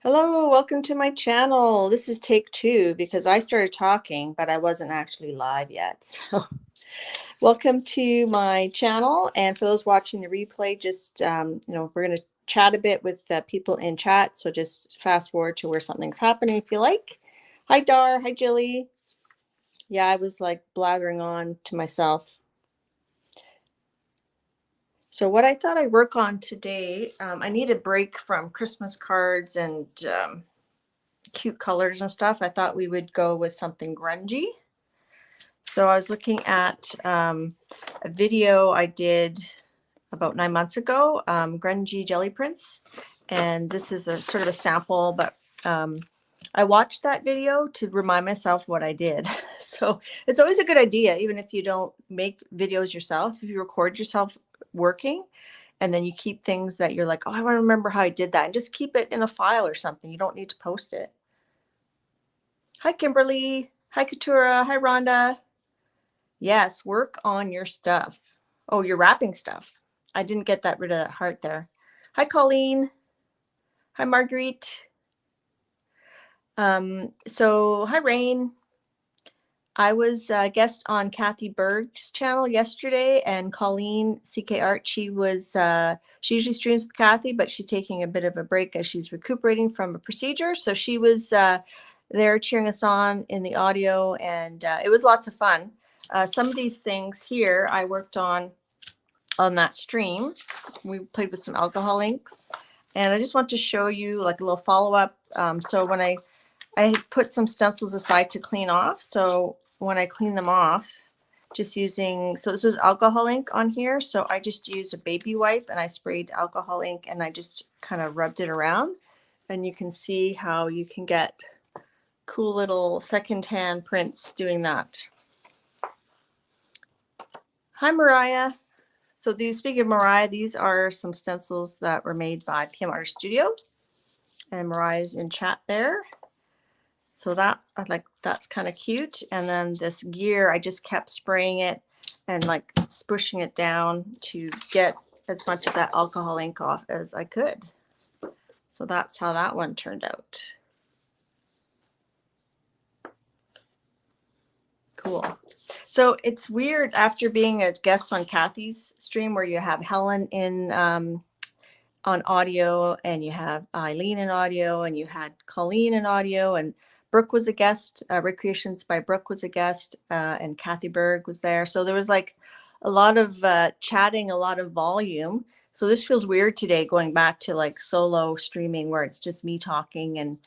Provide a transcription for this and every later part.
Hello, welcome to my channel. This is take two because I started talking, but I wasn't actually live yet. So welcome to my channel. And for those watching the replay, just, we're going to chat a bit with people in chat. So just fast forward to where something's happening if you like. Hi, Dar. Hi, Jilly. Yeah, I was like blathering on to myself. So what I thought I'd work on today, I need a break from Christmas cards and cute colors and stuff. I thought we would go with something grungy. So I was looking at a video I did about 9 months ago, Grungy Gelliprints, and this is a sort of a sample, but I watched that video to remind myself what I did. So it's always a good idea, even if you don't make videos yourself, if you record yourself working, and then you keep things that you're like, oh, I want to remember how I did that, and just keep it in a file or something. You don't need to post it. Hi, Kimberly. Hi, Katura. Hi, Rhonda. Yes, work on your stuff. Oh, your wrapping stuff. I didn't get that rid of that heart there. Hi, Colleen. Hi, Marguerite. Hi, Rain. I was a guest on Kathy Berg's channel yesterday, and Colleen CK Art, she usually streams with Kathy, but she's taking a bit of a break as she's recuperating from a procedure. So she was there cheering us on in the audio, and it was lots of fun. Some of these things here I worked on that stream. We played with some alcohol inks, and I just want to show you like a little follow-up. So when I put some stencils aside to clean off, so when I clean them off, just using, so this was alcohol ink on here, so I just used a baby wipe and I sprayed alcohol ink and I just kind of rubbed it around, and you can see how you can get cool little secondhand prints doing that. Hi, Mariah. So these, speaking of Mariah, these are some stencils that were made by PM Art Studio, and Mariah's in chat there. So that, I like, that's kind of cute. And then this gear, I just kept spraying it and like spushing it down to get as much of that alcohol ink off as I could. So that's how that one turned out. Cool. So it's weird after being a guest on Kathy's stream where you have Helen in on audio, and you have Eileen in audio, and you had Colleen in audio, and Brooke was a guest. Recreations by Brooke was a guest, and Kathy Berg was there. So there was like a lot of chatting, a lot of volume. So this feels weird today, going back to like solo streaming where it's just me talking and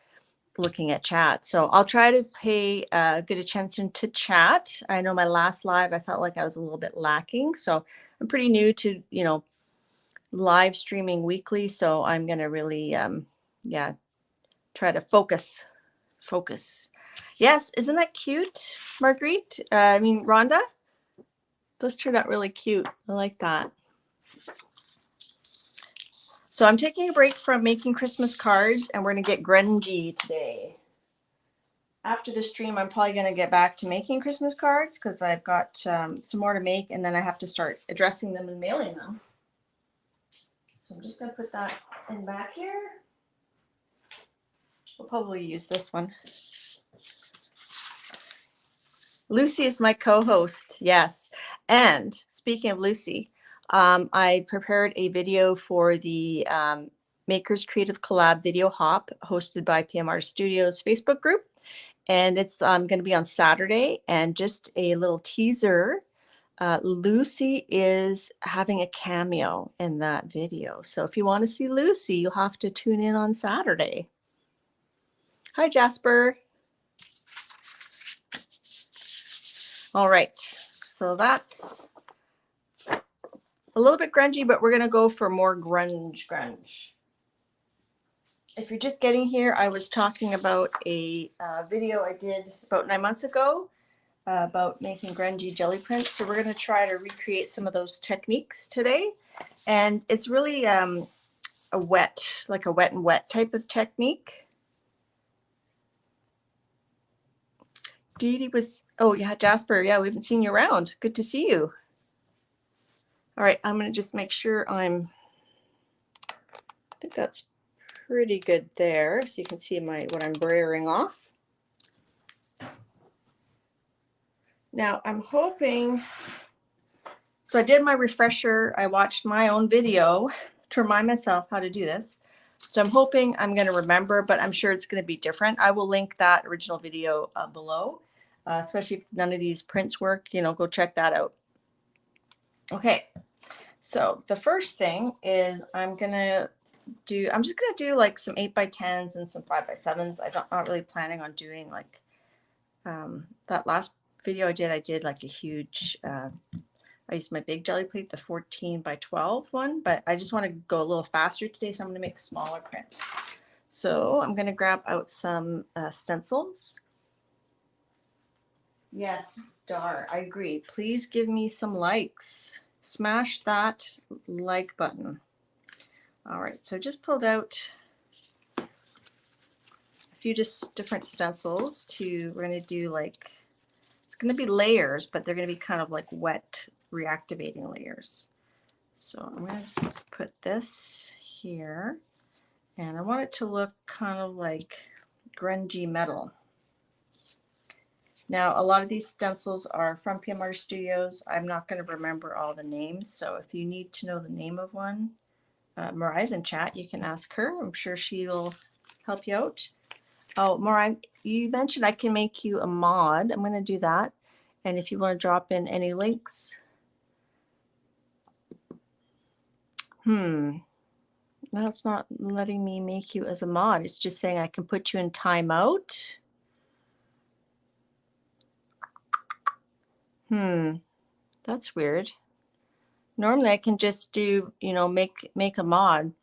looking at chat. So I'll try to pay good attention to chat. I know my last live, I felt like I was a little bit lacking. So I'm pretty new to, live streaming weekly. So I'm going to really, try to focus. Yes. Isn't that cute, Marguerite? Rhonda? Those turned out really cute. I like that. So I'm taking a break from making Christmas cards, and we're going to get grungy today. After the stream, I'm probably going to get back to making Christmas cards because I've got some more to make, and then I have to start addressing them and mailing them. So I'm just going to put that in back here. We'll probably use this one. Lucy is my co-host, yes. And speaking of Lucy, I prepared a video for the Makers Creative Collab Video Hop hosted by PM Art Studios Facebook group. And it's going to be on Saturday. And just a little teaser, Lucy is having a cameo in that video. So if you want to see Lucy, you'll have to tune in on Saturday. Hi, Jasper. All right, so that's a little bit grungy, but we're going to go for more grunge. If you're just getting here, I was talking about a video I did about 9 months ago about making Grungy Gelliprints. So we're going to try to recreate some of those techniques today. And it's really a wet and wet type of technique. Dee Dee was, oh yeah, Jasper, yeah, we haven't seen you around. Good to see you. All right, I'm going to just make sure I think that's pretty good there. So you can see what I'm brayering off. Now I'm hoping, so I did my refresher. I watched my own video to remind myself how to do this. So I'm hoping I'm going to remember, but I'm sure it's going to be different. I will link that original video below, especially if none of these prints work, you know, go check that out. Okay, so the first thing is I'm just going to do like some 8x10s and some 5x7s. I'm not really planning on doing like that last video I did like a huge, I used my big jelly plate, the 14x12 one, but I just want to go a little faster today, so I'm going to make smaller prints. So I'm going to grab out some stencils. Yes, Dar, I agree. Please give me some likes. Smash that like button. All right, so I just pulled out a few different stencils we're going to do like, it's going to be layers, but they're going to be kind of like wet reactivating layers. So I'm going to put this here, and I want it to look kind of like grungy metal. Now, a lot of these stencils are from PMR Studios. I'm not going to remember all the names, so if you need to know the name of one, Mariah's in chat. You can ask her. I'm sure she will help you out. Oh, Mariah, you mentioned I can make you a mod. I'm going to do that. And if you want to drop in any links. Now it's not letting me make you as a mod. It's just saying I can put you in timeout. That's weird. Normally I can just do, you know, make a mod.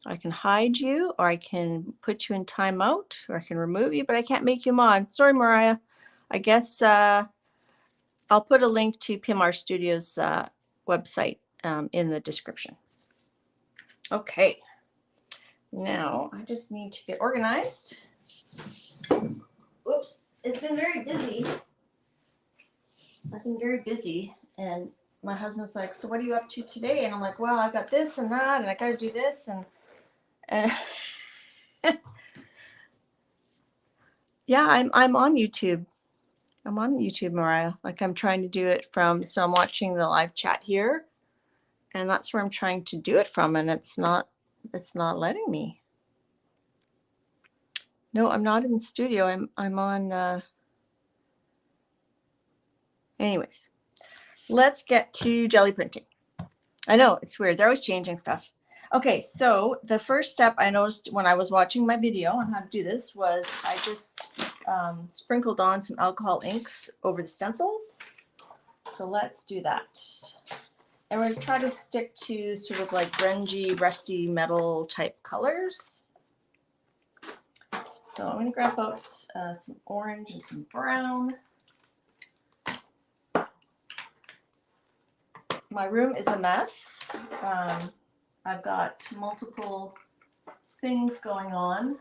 I can hide you, or I can put you in timeout, or I can remove you, but I can't make you a mod. Sorry, Mariah. I guess I'll put a link to PMR Studios website in the description. Okay. Now I just need to get organized. Oops, it's been very busy. I've been very busy, and my husband's like, so what are you up to today? And I'm like, well, I've got this and that, and I got to do this, and yeah, I'm on YouTube. I'm on YouTube, Mariah. Like, I'm trying to do it from, so I'm watching the live chat here, and that's where I'm trying to do it from, and it's not letting me. No, I'm not in the studio. I'm on anyways. Let's get to jelly printing. I know, it's weird. They're always changing stuff. Okay, so the first step I noticed when I was watching my video on how to do this was I just sprinkled on some alcohol inks over the stencils. So let's do that. And we're going to try to stick to sort of like grungy, rusty metal type colors. So I'm going to grab out some orange and some brown. My room is a mess. I've got multiple things going on.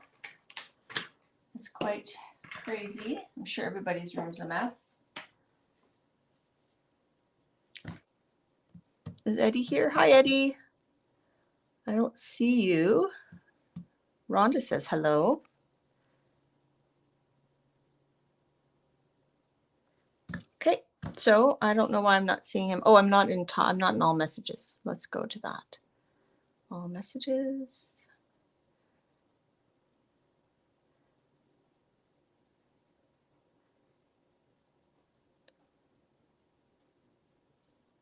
It's quite crazy. I'm sure everybody's room's a mess. Is Eddie here? Hi, Eddie. I don't see you. Rhonda says hello. Okay, so I don't know why I'm not seeing him. Oh, I'm not in all messages. Let's go to that. All messages.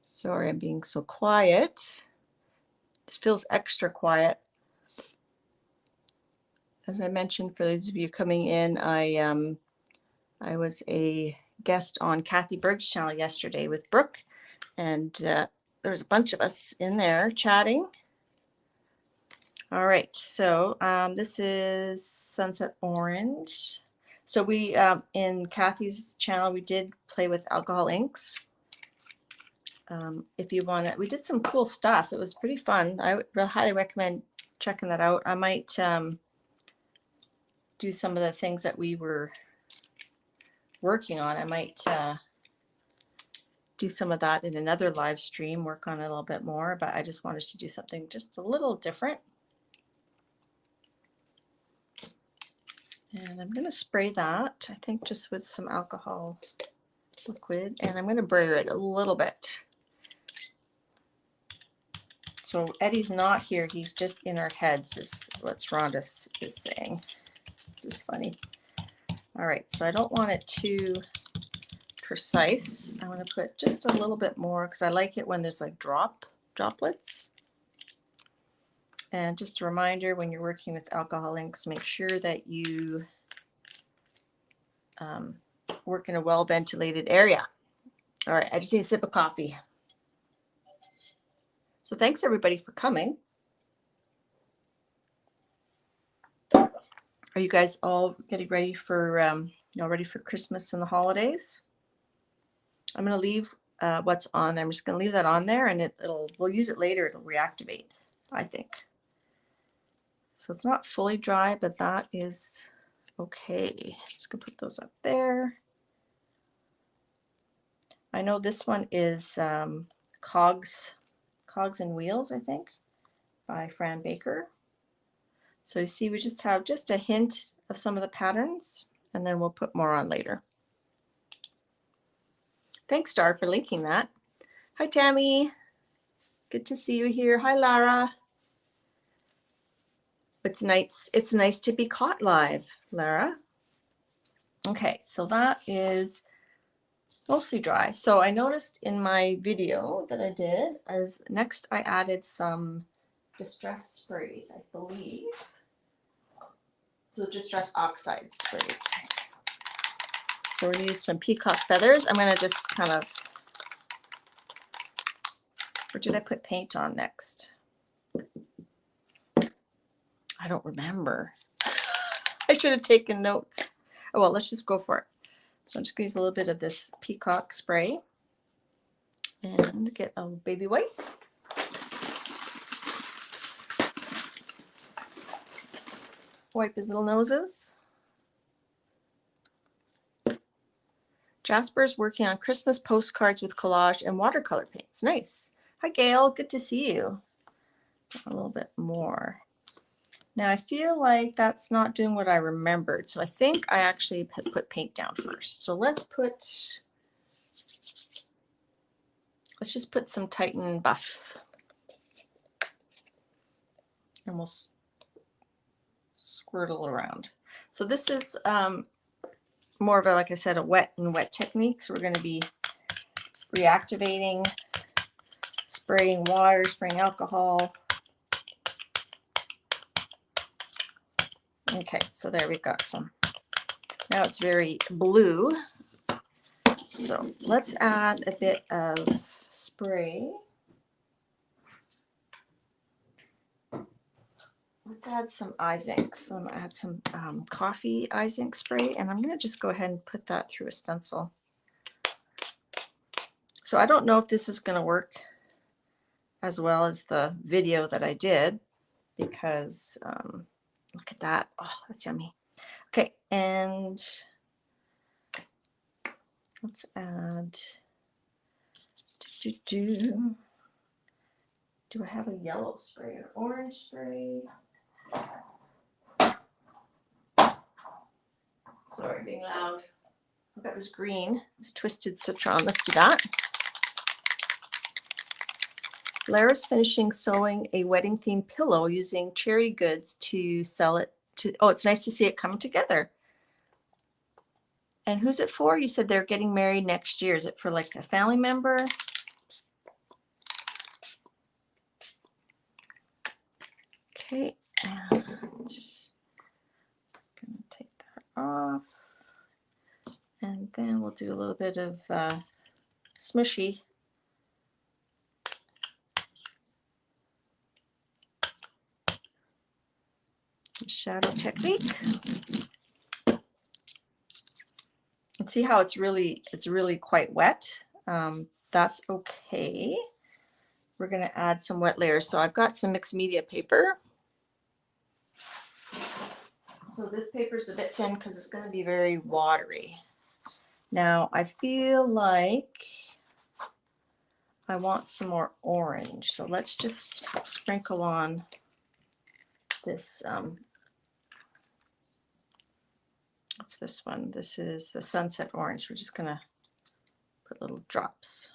Sorry, I'm being so quiet. This feels extra quiet. As I mentioned, for those of you coming in, I was a guest on Kathy Berg's channel yesterday with Brooke, and there's a bunch of us in there chatting. All right, so this is Sunset Orange. So we, in Kathy's channel, we did play with alcohol inks. If you want to, we did some cool stuff. It was pretty fun. I would highly recommend checking that out. I might do some of the things that we were working on. I might do some of that in another live stream, work on it a little bit more, but I just wanted to do something just a little different. And I'm going to spray that, I think, just with some alcohol liquid, and I'm going to brayer it a little bit. So Eddie's not here, he's just in our heads, is what Rhonda is saying. This is funny. All right, so I don't want it too precise. I'm going to put just a little bit more because I like it when there's like droplets. And just a reminder, when you're working with alcohol inks, make sure that you work in a well ventilated area. All right, I just need a sip of coffee. So thanks everybody for coming. Are you guys all getting ready for ready for Christmas and the holidays? I'm going to leave what's on there. I'm just going to leave that on there, and we'll use it later. It'll reactivate, I think. So it's not fully dry, but that is okay. Just going to put those up there. I know this one is Cogs and Wheels, I think, by Fran Baker. So you see, we just have just a hint of some of the patterns, and then we'll put more on later. Thanks, Star, for linking that. Hi, Tammy. Good to see you here. Hi, Lara. It's nice to be caught live, Lara. Okay, so that is mostly dry. So I noticed in my video that I did, as next I added some distress sprays, I believe. So distress oxide sprays. So we're gonna use some peacock feathers. I'm gonna just kind of, or did I put paint on next? I don't remember. I should have taken notes. Oh well, let's just go for it. So I'm just gonna use a little bit of this peacock spray and get a baby wipe. Wipe his little noses. Jasper's working on Christmas postcards with collage and watercolor paints. Nice. Hi, Gail. Good to see you. A little bit more. Now, I feel like that's not doing what I remembered. So I think I actually put paint down first. So let's just put some Titan Buff. And we'll squirtle around. So this is more of a, like I said, a wet technique. So we're going to be reactivating, spraying water, spraying alcohol. Okay, so there we've got some. Now it's very blue. So let's add a bit of spray. Let's add some I-Zink. So I'm going to add some coffee I-Zink spray, and I'm going to just go ahead and put that through a stencil. So I don't know if this is going to work as well as the video that I did, because look at that. Oh, that's yummy. Okay, and let's add, do I have a yellow spray or orange spray? Sorry, being loud. I've got this green, this twisted citron. Let's do that. Lara's finishing sewing a wedding themed pillow using cherry goods to sell it to. Oh, it's nice to see it coming together. And who's it for? You said they're getting married next year. Is it for like a family member? Okay, and I'm gonna take that off. And then we'll do a little bit of smushy. Shadow technique. And see how it's really quite wet. That's okay. We're going to add some wet layers. So I've got some mixed media paper. So this paper is a bit thin because it's going to be very watery. Now I feel like I want some more orange. So let's just sprinkle on this What's this one? This is the Sunset Orange. We're just gonna put little drops.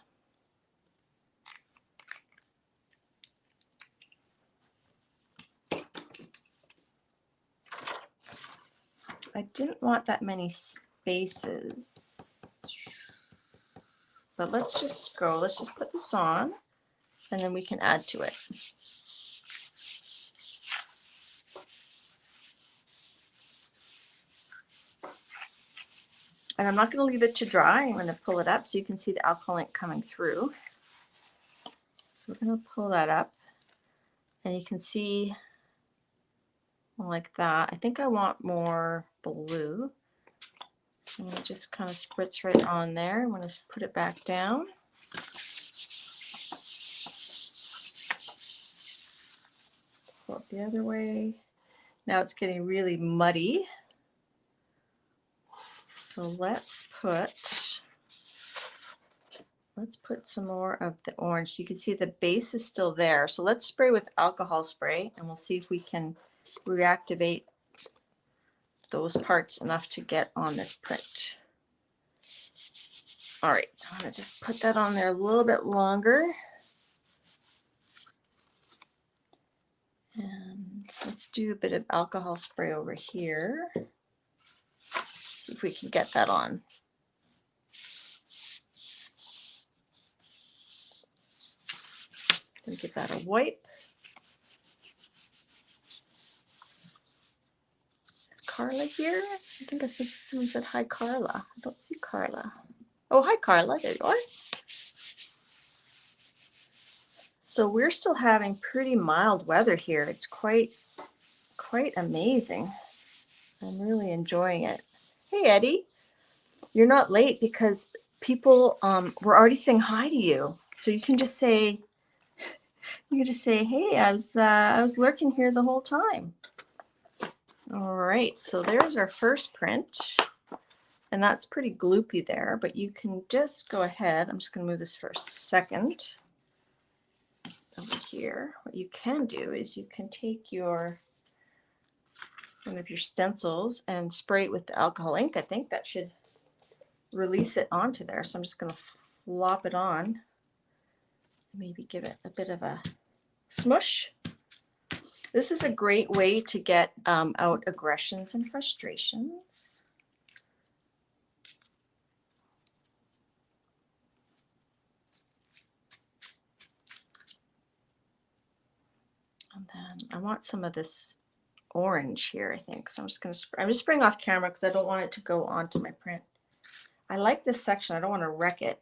I didn't want that many spaces, but let's just go. Let's just put this on, and then we can add to it. And I'm not going to leave it to dry. I'm going to pull it up so you can see the alcohol ink coming through. So we're going to pull that up, and you can see like that. I think I want more blue. So I'm going to just kind of spritz right on there. I'm going to put it back down. Pull it the other way. Now it's getting really muddy. So let's put some more of the orange. So you can see the base is still there. So let's spray with alcohol spray, and we'll see if we can reactivate those parts enough to get on this print. All right, so I'm gonna just put that on there a little bit longer. And let's do a bit of alcohol spray over here. See if we can get that on. Gonna give that a wipe. Is Carla here? I think someone said hi, Carla. I don't see Carla. Oh, hi, Carla. There you are. So we're still having pretty mild weather here. It's quite amazing. I'm really enjoying it. Hey, Eddie. You're not late because people were already saying hi to you. So you can just say, hey, I was lurking here the whole time. All right, so there's our first print. And that's pretty gloopy there, but you can just go ahead. I'm just going to move this for a second. Over here, what you can do is you can take one of your stencils and spray it with the alcohol ink. I think that should release it onto there. So I'm just going to flop it on. Maybe give it a bit of a smush. This is a great way to get out aggressions and frustrations. And then I want some of this orange here, I think. So I'm just going to spray. I'm just spraying off camera because I don't want it to go onto my print. I like this section. I don't want to wreck it.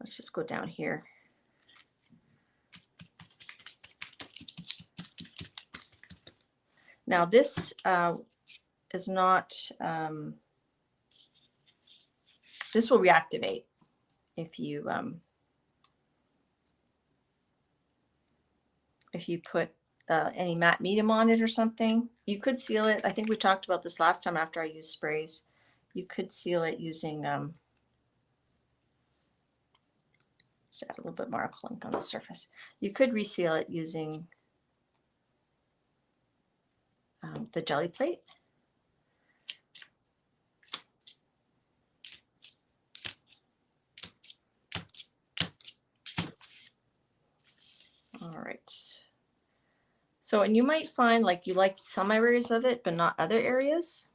Let's just go down here. Now this is not, this will reactivate if you put any matte medium on it or something. You could seal it. I think we talked about this last time after I used sprays. You could seal it using, just add a little bit more acrylic on the surface. You could reseal it using the jelly plate. All right. So, and you might find like you like some areas of it, but not other areas.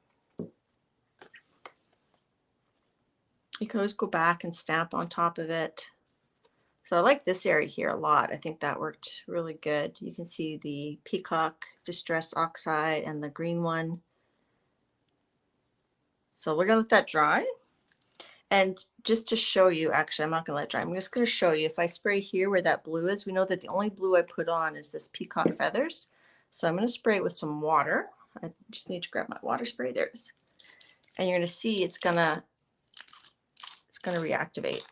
You can always go back and stamp on top of it. So I like this area here a lot. I think that worked really good. You can see the Peacock Distress Oxide and the green one. So we're gonna let that dry. And just to show you, actually, I'm not gonna let it dry. I'm just gonna show you if I spray here where that blue is, we know that the only blue I put on is this Peacock Feathers. So I'm gonna spray it with some water. I just need to grab my water spray. There it is. And you're gonna see it's gonna reactivate.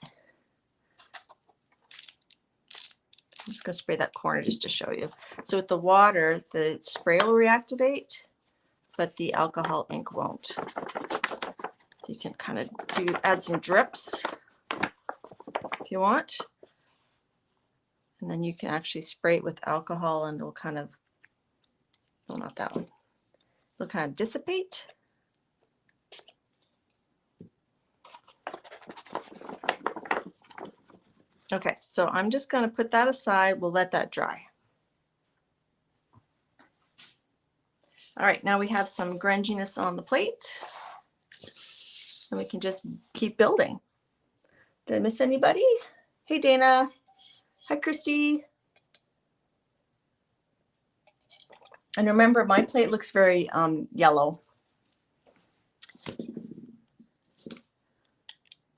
I'm just gonna spray that corner just to show you. So with the water, the spray will reactivate, but the alcohol ink won't. So you can kind of add some drips if you want. And then you can actually spray it with alcohol and it'll kind of, well, not that one. It'll kind of dissipate. Okay, so I'm just going to put that aside. We'll let that dry. All right, now we have some grunginess on the plate. And we can just keep building. Did I miss anybody? Hey, Dana. Hi, Christy. And remember, my plate looks very yellow.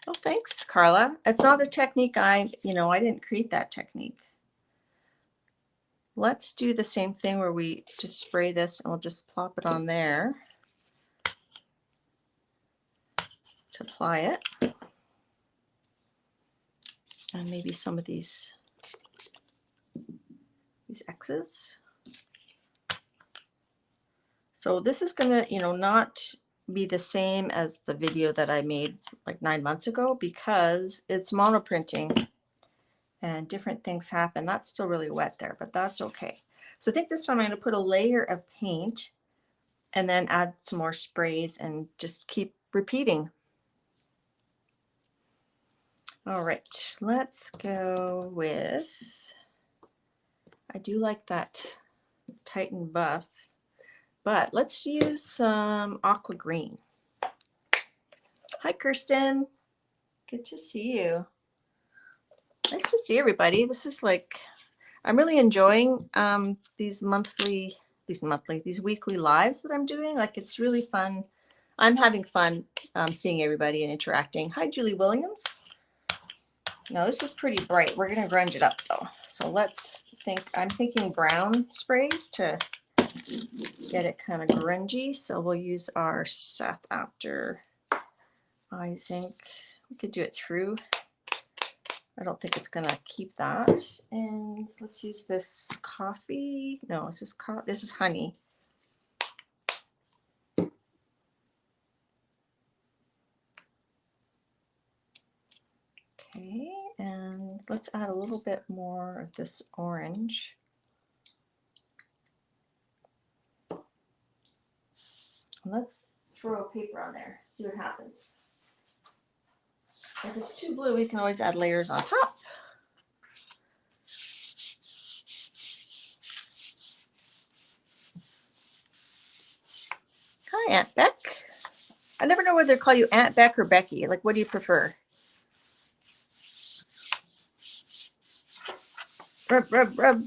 Oh, thanks, Carla. It's not a technique I didn't create that technique. Let's do the same thing where we just spray this and we'll just plop it on there to apply it. And maybe some of these X's. So this is gonna, not be the same as the video that I made like 9 months ago because it's monoprinting and different things happen. That's still really wet there, but that's okay. So I think this time I'm going to put a layer of paint and then add some more sprays and just keep repeating. All right, let's go with, I do like that Titan Buff, but let's use some aqua green. Hi, Kirsten. Good to see you. Nice to see everybody. This is like, I'm really enjoying these weekly lives that I'm doing. Like, it's really fun. I'm having fun seeing everybody and interacting. Hi, Julie Williams. Now this is pretty bright. We're gonna grunge it up though. So let's think, I'm thinking brown sprays to get it kind of grungy. So we'll use our Seth After I-Zink. We could do it through. I don't think it's gonna keep that. And let's use this coffee. No, this is honey. Okay, and let's add a little bit more of this orange. Let's throw a paper on there, see what happens. If it's too blue, we can always add layers on top. Hi, Aunt Beck. I never know whether to call you Aunt Beck or Becky. Like, what do you prefer? Rub, rub, rub.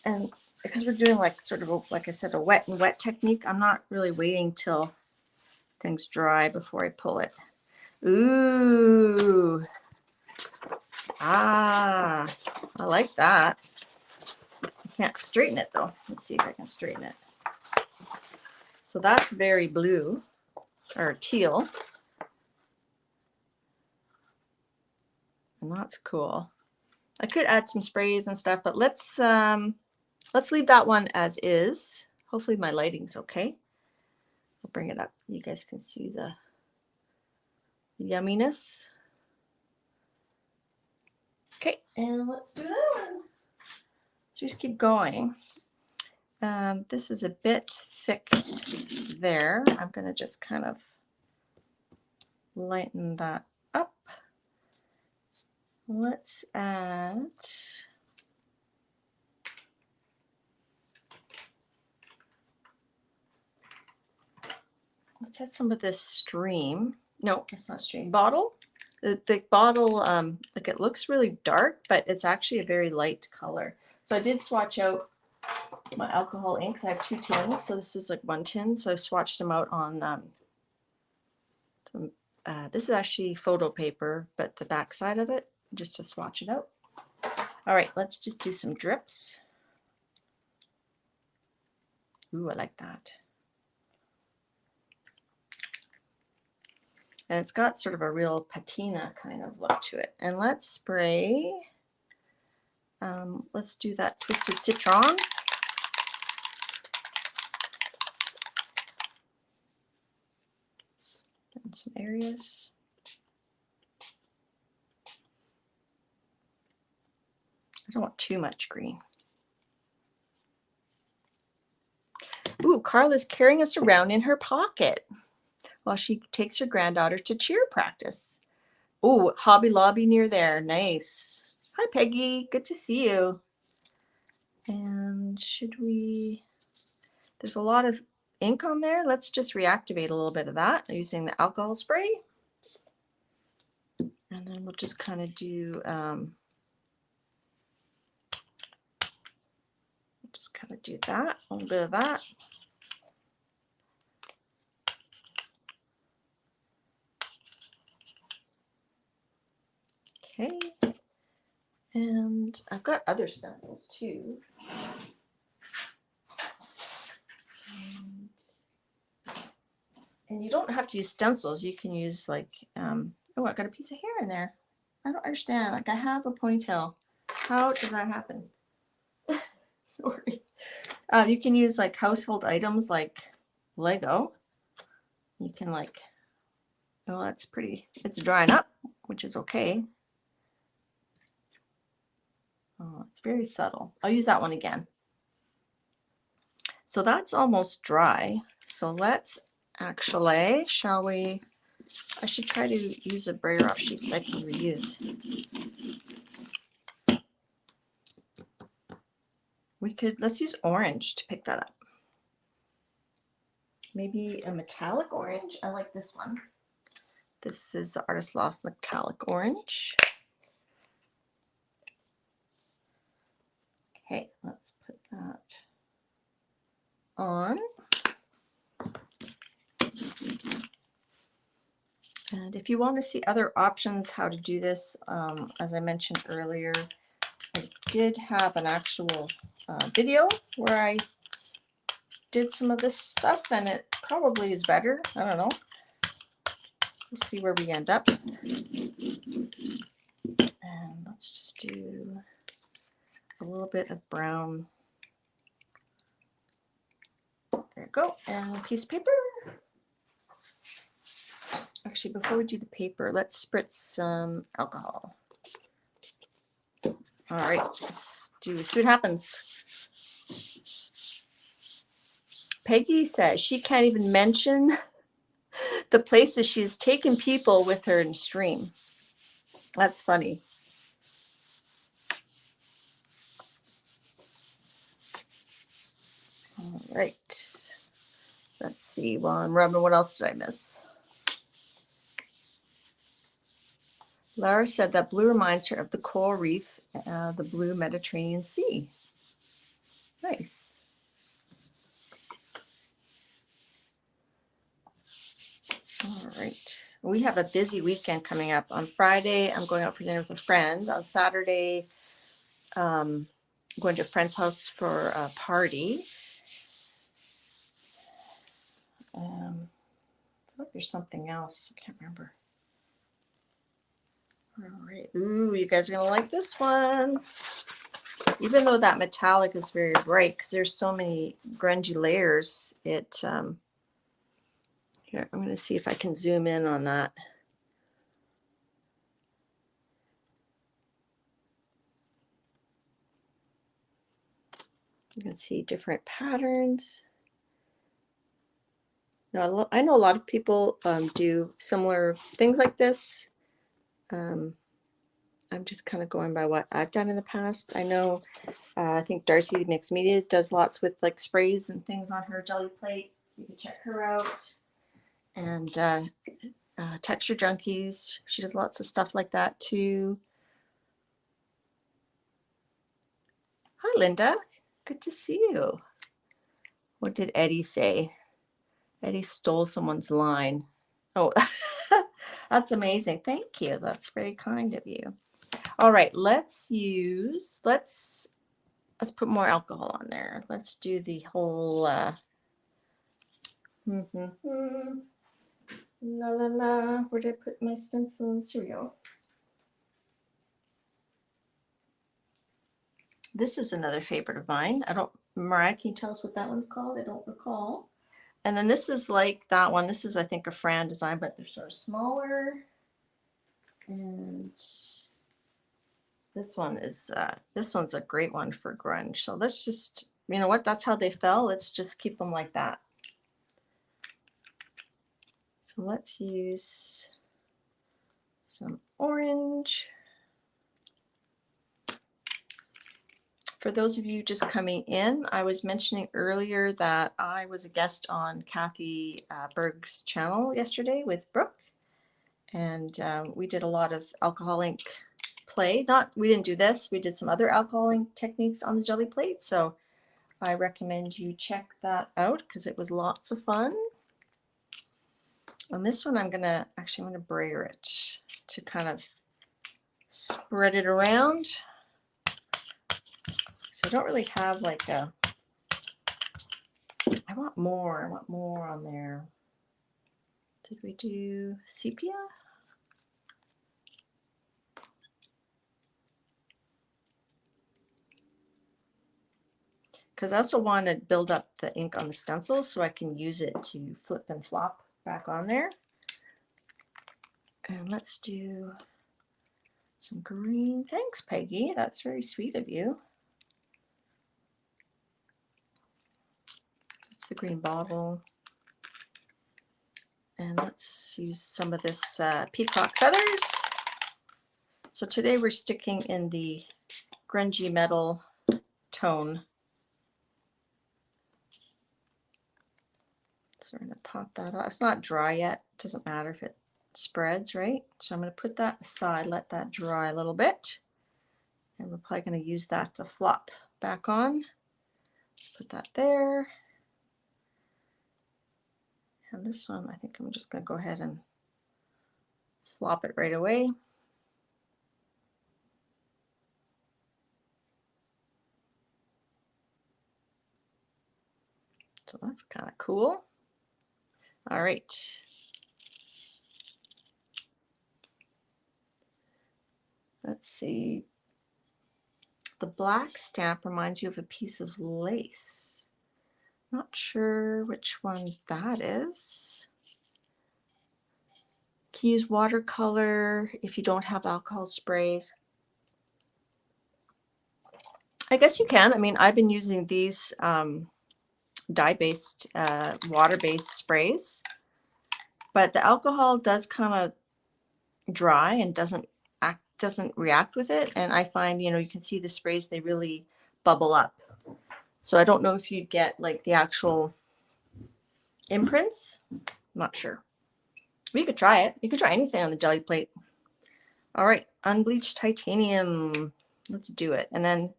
And because we're doing like sort of, like I said, a wet and wet technique, I'm not really waiting till things dry before I pull it. Ooh. Ah, I like that. I can't straighten it though. Let's see if I can straighten it. So that's very blue or teal. And that's cool. I could add some sprays and stuff, but let's leave that one as is. Hopefully my lighting's okay. I'll bring it up. You guys can see the yumminess. Okay, and let's do another one. So just keep going. This is a bit thick there. I'm going to just kind of lighten that up. Let's add some of this stream. No, it's not stream. Bottle. The bottle, like, it looks really dark, but it's actually a very light color. So I did swatch out my alcohol inks. I have 2 tins, so this is like 1 tin. So I've swatched them out on this is actually photo paper, but the back side of it, just to swatch it out. All right, let's just do some drips. Ooh, I like that. And it's got sort of a real patina kind of look to it. And let's spray. Let's do that Twisted Citron. In some areas. I don't want too much green. Ooh, Carla's carrying us around in her pocket while she takes her granddaughter to cheer practice. Oh, Hobby Lobby near there. Nice. Hi, Peggy. Good to see you. And should we, there's a lot of ink on there. Let's just reactivate a little bit of that using the alcohol spray. And then we'll just kind of do, just kind of do that, a little bit of that. Okay. And I've got other stencils too. And you don't have to use stencils. You can use like, oh, I got a piece of hair in there. I don't understand. Like I have a ponytail. How does that happen? Sorry. You can use like household items like Lego. You can like, oh, that's pretty. It's drying up, which is okay. Oh, it's very subtle. I'll use that one again. So that's almost dry. So let's actually, shall we? I should try to use a brayer off sheet that I can reuse. We could, let's use orange to pick that up. Maybe a metallic orange. I like this one. This is the Artist Loft Metallic Orange. Okay, let's put that on. And if you want to see other options how to do this, as I mentioned earlier, I did have an actual video where I did some of this stuff, and it probably is better. I don't know. We'll see where we end up. And let's just do a little bit of brown. There you go. And a piece of paper. Actually, before we do the paper, let's spritz some alcohol. All right, let's see what happens. Peggy says she can't even mention the places she's taken people with her in stream. That's funny. All right. Let's see. While I'm rubbing, what else did I miss? Laura said that blue reminds her of the coral reef, the blue Mediterranean Sea. Nice. All right. We have a busy weekend coming up. On Friday, I'm going out for dinner with a friend. On Saturday, I'm going to a friend's house for a party. I feel like there's something else. I can't remember. All right. Ooh, you guys are going to like this one. Even though that metallic is very bright, because there's so many grungy layers, it, here, I'm going to see if I can zoom in on that. You can see different patterns. Now, I know a lot of people do similar things like this. I'm just kind of going by what I've done in the past. I know, I think Darcy Mixed Media does lots with like sprays and things on her jelly plate. So you can check her out. And Texture Junkies, she does lots of stuff like that too. Hi, Linda. Good to see you. What did Eddie say? Eddie stole someone's line. Oh, that's amazing. Thank you. That's very kind of you. All right, let's put more alcohol on there. Let's do the whole la la la. Where did I put my stencils? Here we go. This is another favorite of mine. Mariah, can you tell us what that one's called? I don't recall. And then this is like that one. This is, I think, a Fran design, but they're sort of smaller. And this one's a great one for grunge. So let's just, you know what? That's how they fell. Let's just keep them like that. So let's use some orange. For those of you just coming in, I was mentioning earlier that I was a guest on Kathy Berg's channel yesterday with Brooke, and we did a lot of alcohol ink play. We didn't do this, we did some other alcohol ink techniques on the Gelli plate, so I recommend you check that out because it was lots of fun. On this one, I'm gonna brayer it to kind of spread it around. So I don't really have like a, I want more on there. Did we do sepia? Because I also want to build up the ink on the stencil so I can use it to flip and flop back on there. And let's do some green. Thanks, Peggy. That's very sweet of you. That's the green bottle. And let's use some of this peacock feathers. So today we're sticking in the grungy metal tone. So we're going to pop that off. It's not dry yet. It doesn't matter if it spreads, right? So I'm going to put that aside, let that dry a little bit. And we're probably going to use that to flop back on. Put that there. And this one, I think I'm just going to go ahead and flop it right away. So that's kind of cool. All right. Let's see. The black stamp reminds you of a piece of lace. Not sure which one that is. Can you use watercolor if you don't have alcohol sprays? I guess you can. I mean, I've been using these dye-based, water-based sprays, but the alcohol does kind of dry and doesn't react with it. And I find, you know, you can see the sprays, they really bubble up. So I don't know if you'd get like the actual imprints. I'm not sure. We could try it. You could try anything on the Gelli plate. All right, unbleached titanium. Let's do it. And then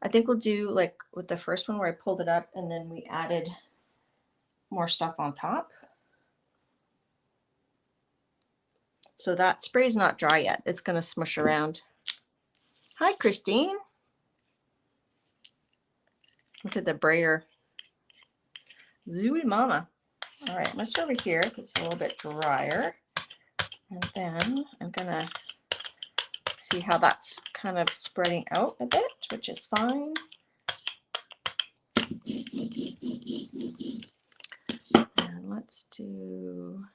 I think we'll do like with the first one where I pulled it up and then we added more stuff on top. So that spray is not dry yet. It's going to smush around. Hi, Christine. Look at the brayer. Zooey mama. All right, I'm going to start over here because it's a little bit drier. And then I'm going to see how that's kind of spreading out a bit, which is fine. And let's do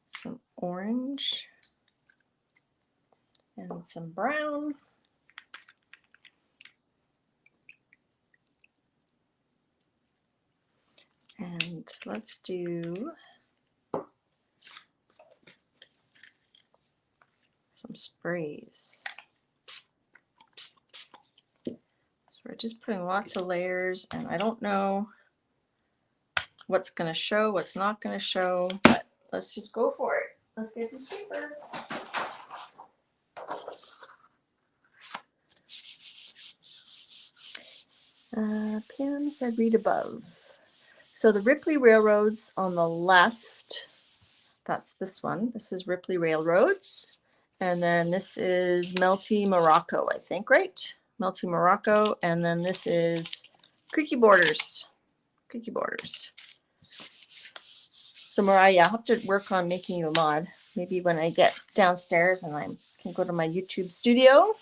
some orange and some brown. And let's do some sprays. So we're just putting lots of layers, and I don't know what's going to show, what's not going to show, but let's just go for it. Let's get this paper. Pam said read above. So the Ripley Railroads on the left, that's this one. This is Ripley Railroads. And then this is Melty Morocco, I think, right? Melty Morocco. And then this is Creaky Borders. Creaky Borders. So Mariah, I'll have to work on making you a mod. Maybe when I get downstairs and I can go to my YouTube studio.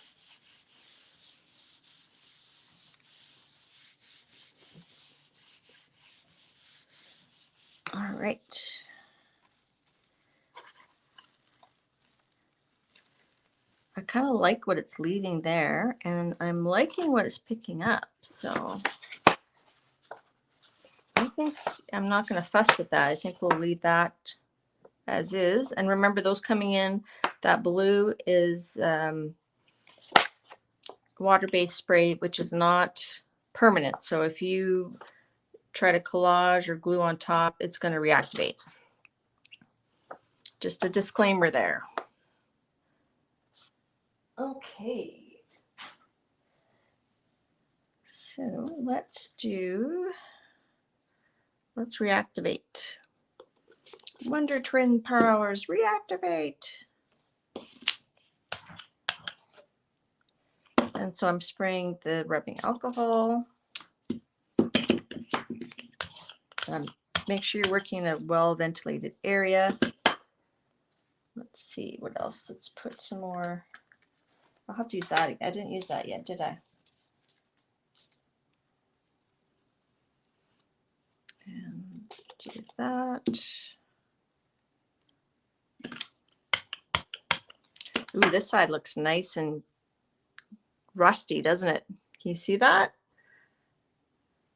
All right. I kind of like what it's leaving there, and I'm liking what it's picking up. So I think I'm not going to fuss with that. I think we'll leave that as is. And remember, those coming in That blue is water-based spray, which is not permanent. So if you try to collage or glue on top, it's going to reactivate. Just a disclaimer there. Okay. So let's reactivate. Wonder Twin powers, reactivate. And so I'm spraying the rubbing alcohol. Make sure you're working in a well-ventilated area. Let's see, what else? Let's put some more. I'll have to use that. I didn't use that yet, did I? And do that. Ooh, this side looks nice and rusty, doesn't it? Can you see that?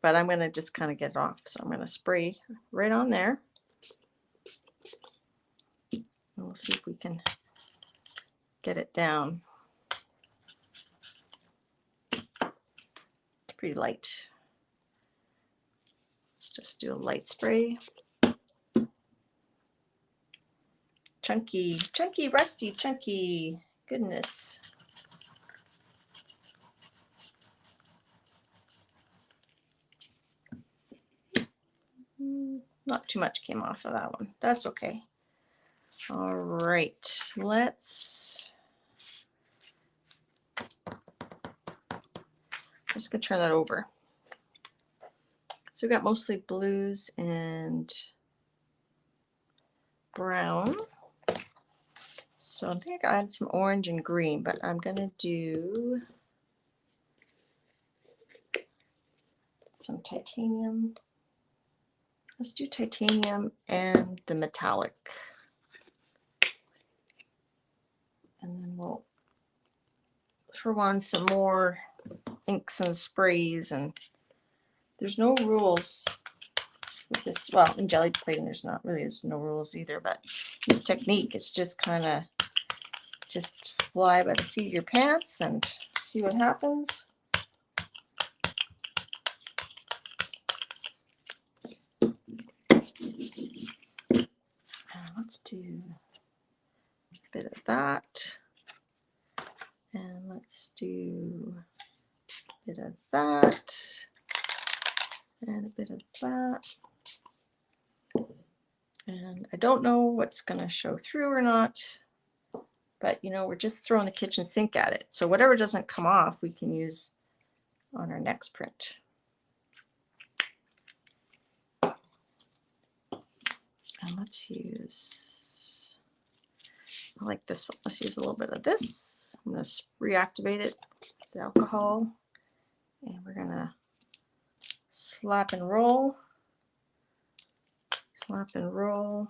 But I'm going to just kind of get it off. So I'm going to spray right on there. And we'll see if we can get it down. It's pretty light. Let's just do a light spray. Chunky, chunky, rusty, chunky. Goodness. Not too much came off of that one. That's okay. All right, let's. I'm just gonna turn that over. So we've got mostly blues and brown. So I think I add some orange and green, but I'm gonna do some titanium. Let's do titanium and the metallic. And then we'll throw on some more inks and sprays. And there's no rules with this. Well, in jelly plating, there's no rules either. But this technique is just kind of just fly by the seat of your pants and see what happens. Let's do a bit of that. And let's do a bit of that. And a bit of that. And I don't know what's going to show through or not. But, you know, we're just throwing the kitchen sink at it. So whatever doesn't come off, we can use on our next print. And let's use, I like this one. Let's use a little bit of this. I'm going to reactivate it, the alcohol. And we're going to slap and roll. Slap and roll.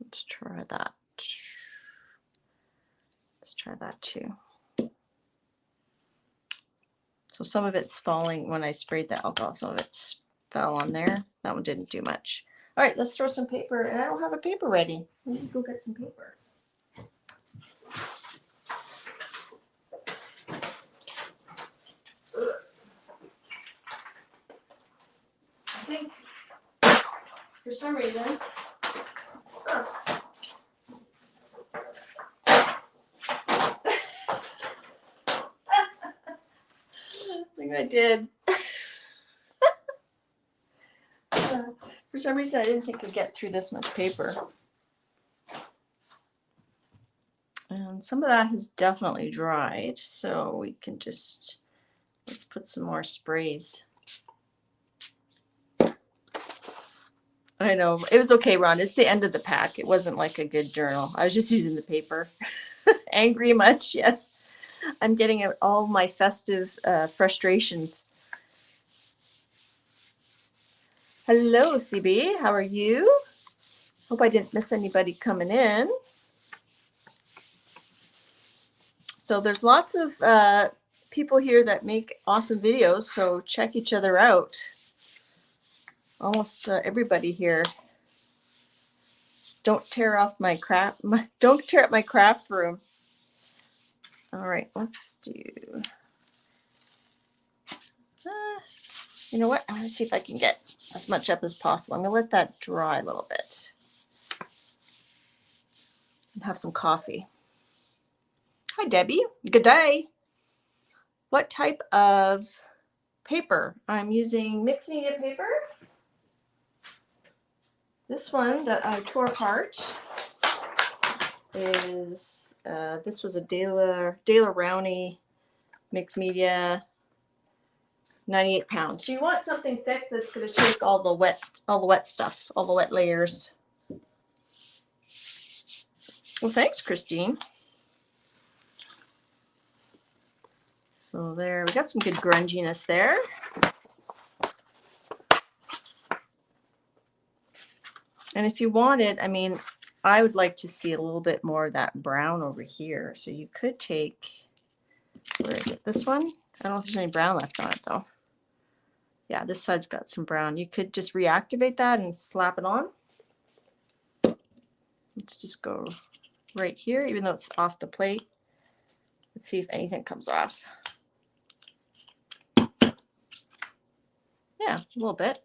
Let's try that. Let's try that too. So some of it's falling when I sprayed the alcohol. Some of it fell on there. That one didn't do much. All right, let's throw some paper. And I don't have a paper ready. We need to go get some paper. I think for some reason, I think I did. For some reason, I didn't think I'd get through this much paper. And some of that has definitely dried, so we can just, let's put some more sprays. I know, it was okay, Ron. It's the end of the pack. It wasn't like a good journal. I was just using the paper. Angry much? Yes. I'm getting out all my festive frustrations. Hello, CB. How are you? Hope I didn't miss anybody coming in. So there's lots of people here that make awesome videos, so check each other out. Almost everybody here. Don't tear off my craft. Don't tear up my craft room. All right, let's do. You know what? I'm gonna see if I can get as much up as possible. I'm gonna let that dry a little bit and have some coffee. Hi, Debbie. Good day. What type of paper? I'm using mixed media paper. This one that I tore apart is this was a Dale Rowney mixed media, 98 pounds. So you want something thick that's going to take all the wet stuff, all the wet layers. Well, thanks, Christine. So there, we got some good grunginess there. And if you wanted, I mean, I would like to see a little bit more of that brown over here. So you could take, where is it? This one? I don't know if there's any brown left on it though. Yeah, this side's got some brown. You could just reactivate that and slap it on. Let's just go right here, even though it's off the plate. Let's see if anything comes off. Yeah, a little bit.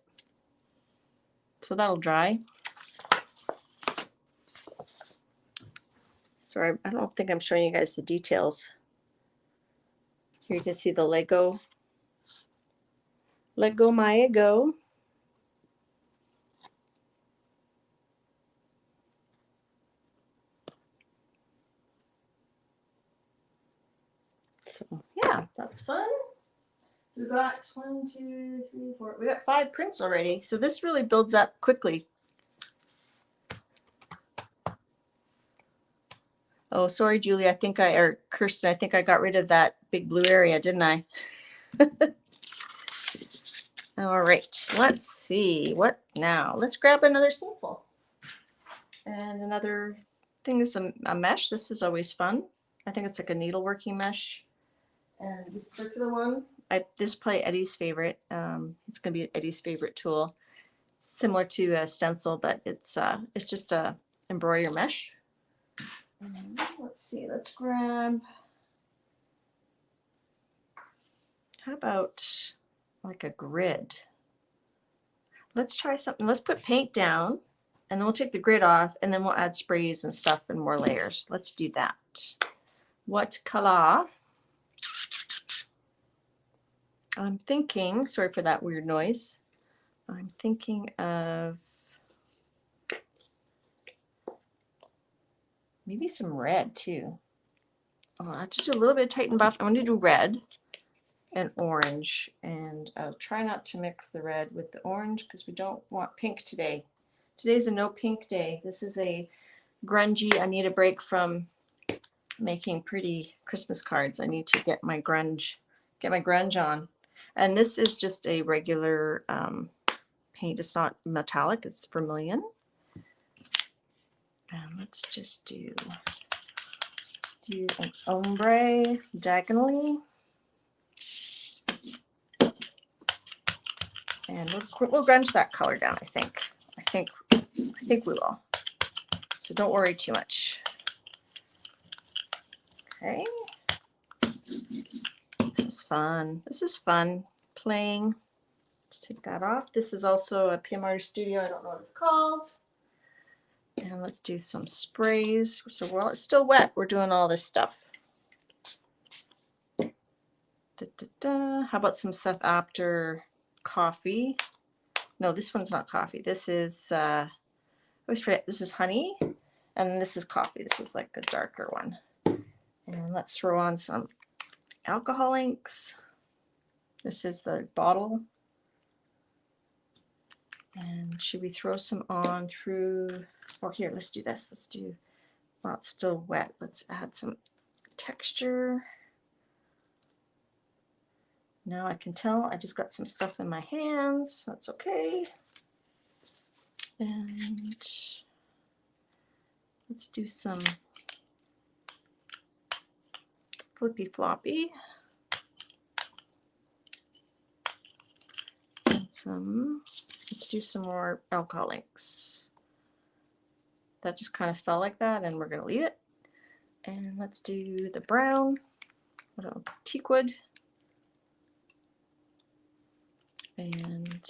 So that'll dry. Sorry, I don't think I'm showing you guys the details. Here you can see the Lego. Lego Maya Go. So yeah, that's fun. We got 1, 2, 3, 4. We got 5 prints already. So this really builds up quickly. Oh, sorry, Julie. Or Kirsten, I think I got rid of that big blue area, didn't I? All right, let's see. What now? Let's grab another stencil. And another thing is a mesh. This is always fun. I think it's like a needleworking mesh. And this circular one, this is probably Eddie's favorite. It's going to be Eddie's favorite tool. It's similar to a stencil, but it's just a embroider mesh. And let's see. Let's grab. How about like a grid? Let's try something. Let's put paint down, and then we'll take the grid off, and then we'll add sprays and stuff and more layers. Let's do that. What color? I'm thinking, sorry for that weird noise. I'm thinking of maybe some red too. Oh, I just do a little bit of tighten buff. I'm going to do red and orange, and I'll try not to mix the red with the orange because we don't want pink today. Today's a no pink day. This is a grungy. I need a break from making pretty Christmas cards. I need to get my grunge on. And this is just a regular paint. It's not metallic, it's vermilion. And let's do an ombre diagonally. And we'll grunge that color down, I think. I think we will. So don't worry too much. Okay. This is fun. This is fun playing. Let's take that off. This is also a PM Artist Studio. I don't know what it's called. And let's do some sprays. So while it's still wet, we're doing all this stuff. How about some stuff after coffee? No, this one's not coffee. This is I always forget. This is honey, and this is coffee. This is like a darker one. And let's throw on some alcohol inks. This is the bottle. And should we throw some on through, or here, let's do this. Let's do, while it's still wet, let's add some texture. Now I can tell I just got some stuff in my hands. That's okay. And let's do some flippy floppy. let's do some more alcohol inks. That just kind of fell like that, and we're going to leave it. And let's do the brown, teakwood. And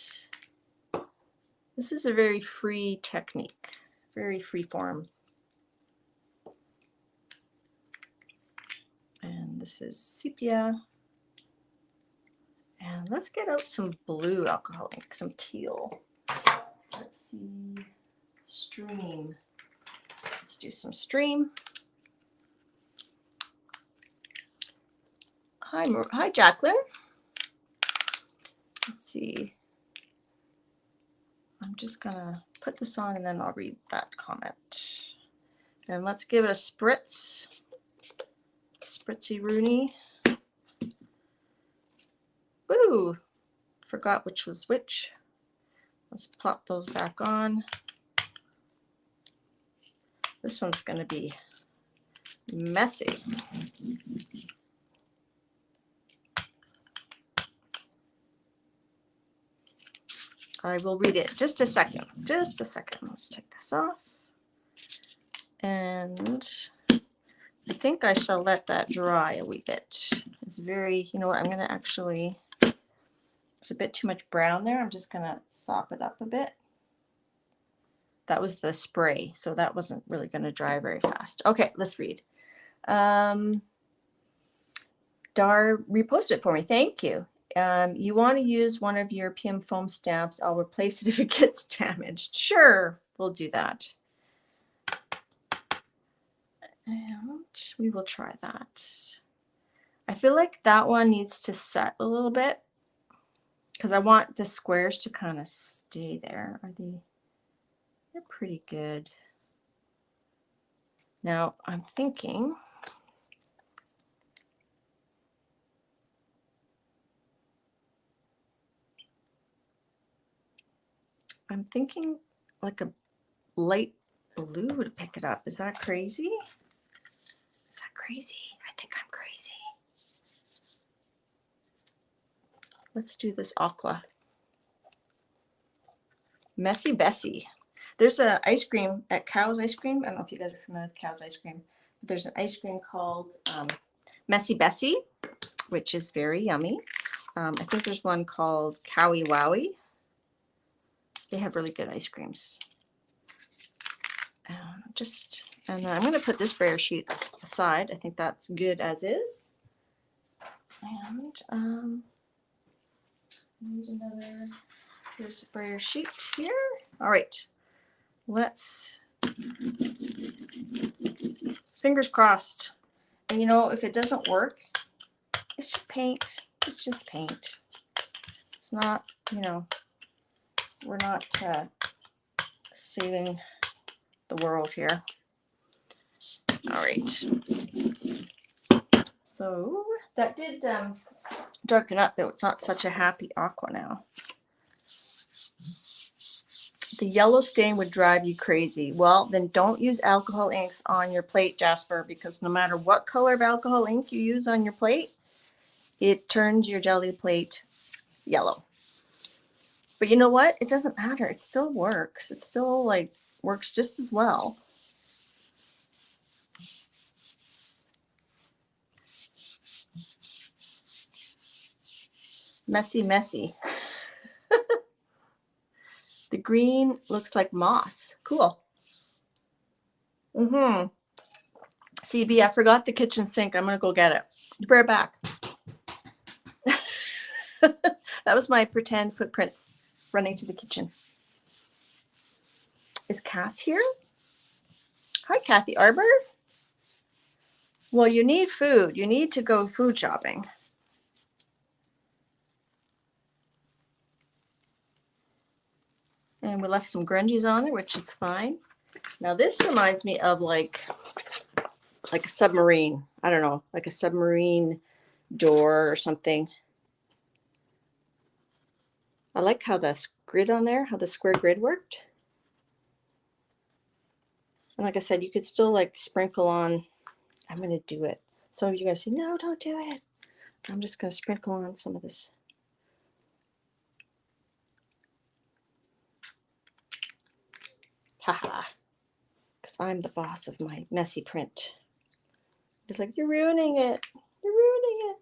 this is a very free technique, very free form. And this is sepia. And let's get out some blue alcohol ink, some teal. Let's see, stream. Let's do some stream. Hi, Jacqueline. Let's see. I'm just gonna put this on and then I'll read that comment. And let's give it a spritz. Spritzy Rooney. Woo! Forgot which was which. Let's plop those back on. This one's going to be messy. I will read it. Just a second. Just a second. Let's take this off. And I think I shall let that dry a wee bit. It's very, you know what, I'm going to actually, it's a bit too much brown there. I'm just going to sop it up a bit. That was the spray, so that wasn't really going to dry very fast. Okay, let's read. Dar reposted it for me. Thank you. You want to use one of your PM foam stamps. I'll replace it if it gets damaged. Sure, we'll do that. And we will try that. I feel like that one needs to set a little bit because I want the squares to kind of stay there. They're pretty good. Now I'm thinking like a light blue to pick it up. Is that crazy? Is that crazy? I think I'm crazy. Let's do this aqua. Messy Bessie. There's an ice cream at Cow's Ice Cream. I don't know if you guys are familiar with Cow's Ice Cream, but there's an ice cream called Messy Bessie, which is very yummy. I think there's one called Cowie Wowie. They have really good ice creams. And I'm going to put this sprayer sheet aside. I think that's good as is. And here's a sprayer sheet here. All right, let's, fingers crossed. And you know, if it doesn't work, it's just paint. It's just paint. It's not, you know, we're not saving the world here. All right. So that did darken up, though. It's not such a happy aqua now. The yellow stain would drive you crazy. Well, then don't use alcohol inks on your plate, Jasper, because no matter what color of alcohol ink you use on your plate, it turns your jelly plate yellow. But you know what? It doesn't matter. It still works. It still like works just as well. Messy, messy. The green looks like moss. Cool. CB, I forgot the kitchen sink. I'm going to go get it. Be right back. That was my pretend footprints running to the kitchen. Is Cass here? Hi, Kathy Arbor. Well, you need food. You need to go food shopping. And we left some grungies on there, which is fine. Now this reminds me of like a submarine. I don't know, like a submarine door or something. I like how the grid on there, how the square grid worked. And like I said, you could still like sprinkle on. I'm going to do it. Some of you are going to say, no, don't do it. I'm just going to sprinkle on some of this Haha. Because I'm the boss of my messy print. It's like, you're ruining it. You're ruining it.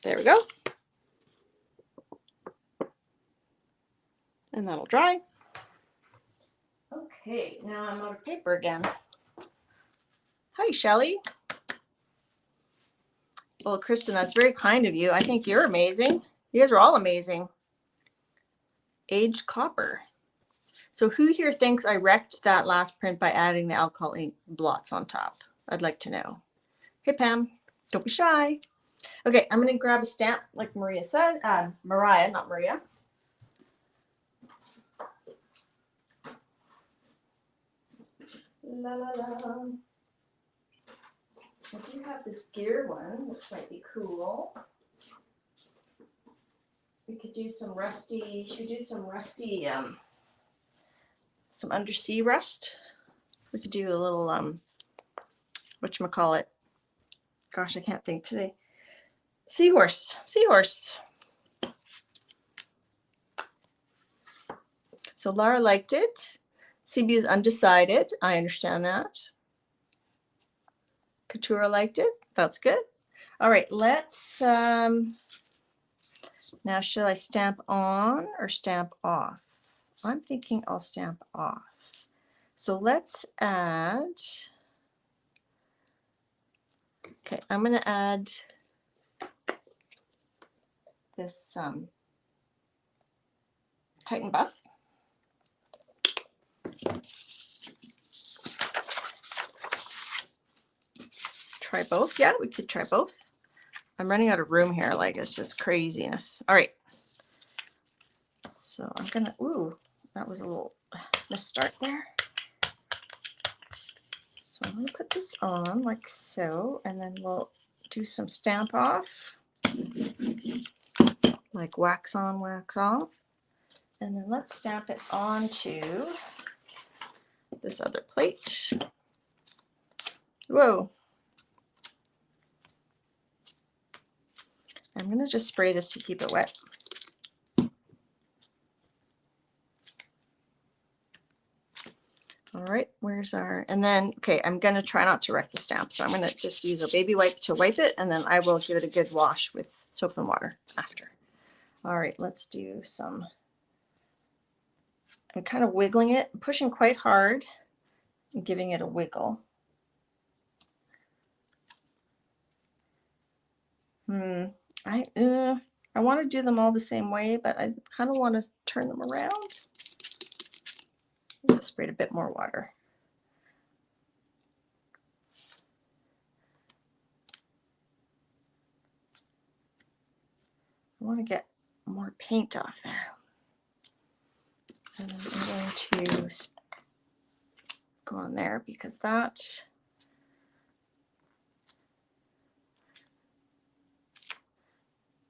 There we go. And that'll dry. Okay, now I'm out of paper again. Hi, Shelly. Well, Kristen, that's very kind of you. I think you're amazing. You guys are all amazing. Aged copper. So who here thinks I wrecked that last print by adding the alcohol ink blots on top? I'd like to know. Hey, Pam, don't be shy. Okay, I'm going to grab a stamp like Maria said. Mariah, not Maria. La, la, la. I do have this gear one, which might be cool. We could do some rusty, should we do some rusty, some undersea rust? We could do a little, whatchamacallit? Gosh, I can't think today. Seahorse, seahorse. So Laura liked it. CB is undecided. I understand that. Katura liked it. That's good. All right, let's, now should I stamp on or stamp off? I'm thinking I'll stamp off. So let's add, okay, I'm going to add this Titan Buff. Try both. Yeah, we could try both. I'm running out of room here. Like, it's just craziness. All right. So I'm going to, ooh, that was a little misstart there. So I'm going to put this on like so, and then we'll do some stamp off. Like wax on, wax off. And then let's stamp it onto this other plate. Whoa. I'm going to just spray this to keep it wet. All right, where's our, and then, okay, I'm going to try not to wreck the stamp. So I'm going to just use a baby wipe to wipe it, and then I will give it a good wash with soap and water after. All right, let's do some, I'm kind of wiggling it, pushing quite hard and giving it a wiggle. I want to do them all the same way, but I kind of want to turn them around. Just sprayed a bit more water. I want to get more paint off there. And then I'm going to go on there because that,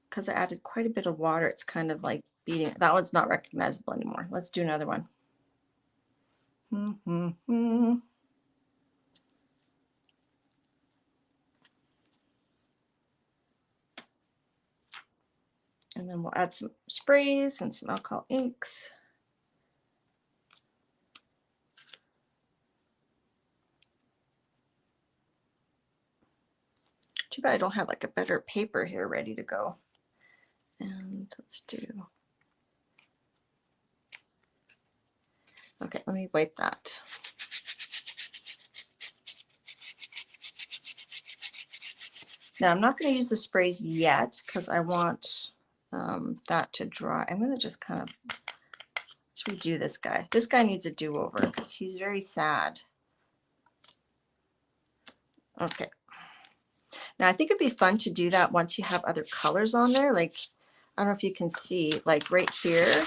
because I added quite a bit of water, it's kind of like beating. That one's not recognizable anymore. Let's do another one. And then we'll add some sprays and some alcohol inks. Too bad I don't have like a better paper here ready to go. And let's do, okay, let me wipe that. Now I'm not going to use the sprays yet because I want that to dry. I'm going to just kind of, let's redo this guy. This guy needs a do-over because he's very sad. Okay. Now I think it'd be fun to do that once you have other colors on there. Like, I don't know if you can see, like right here,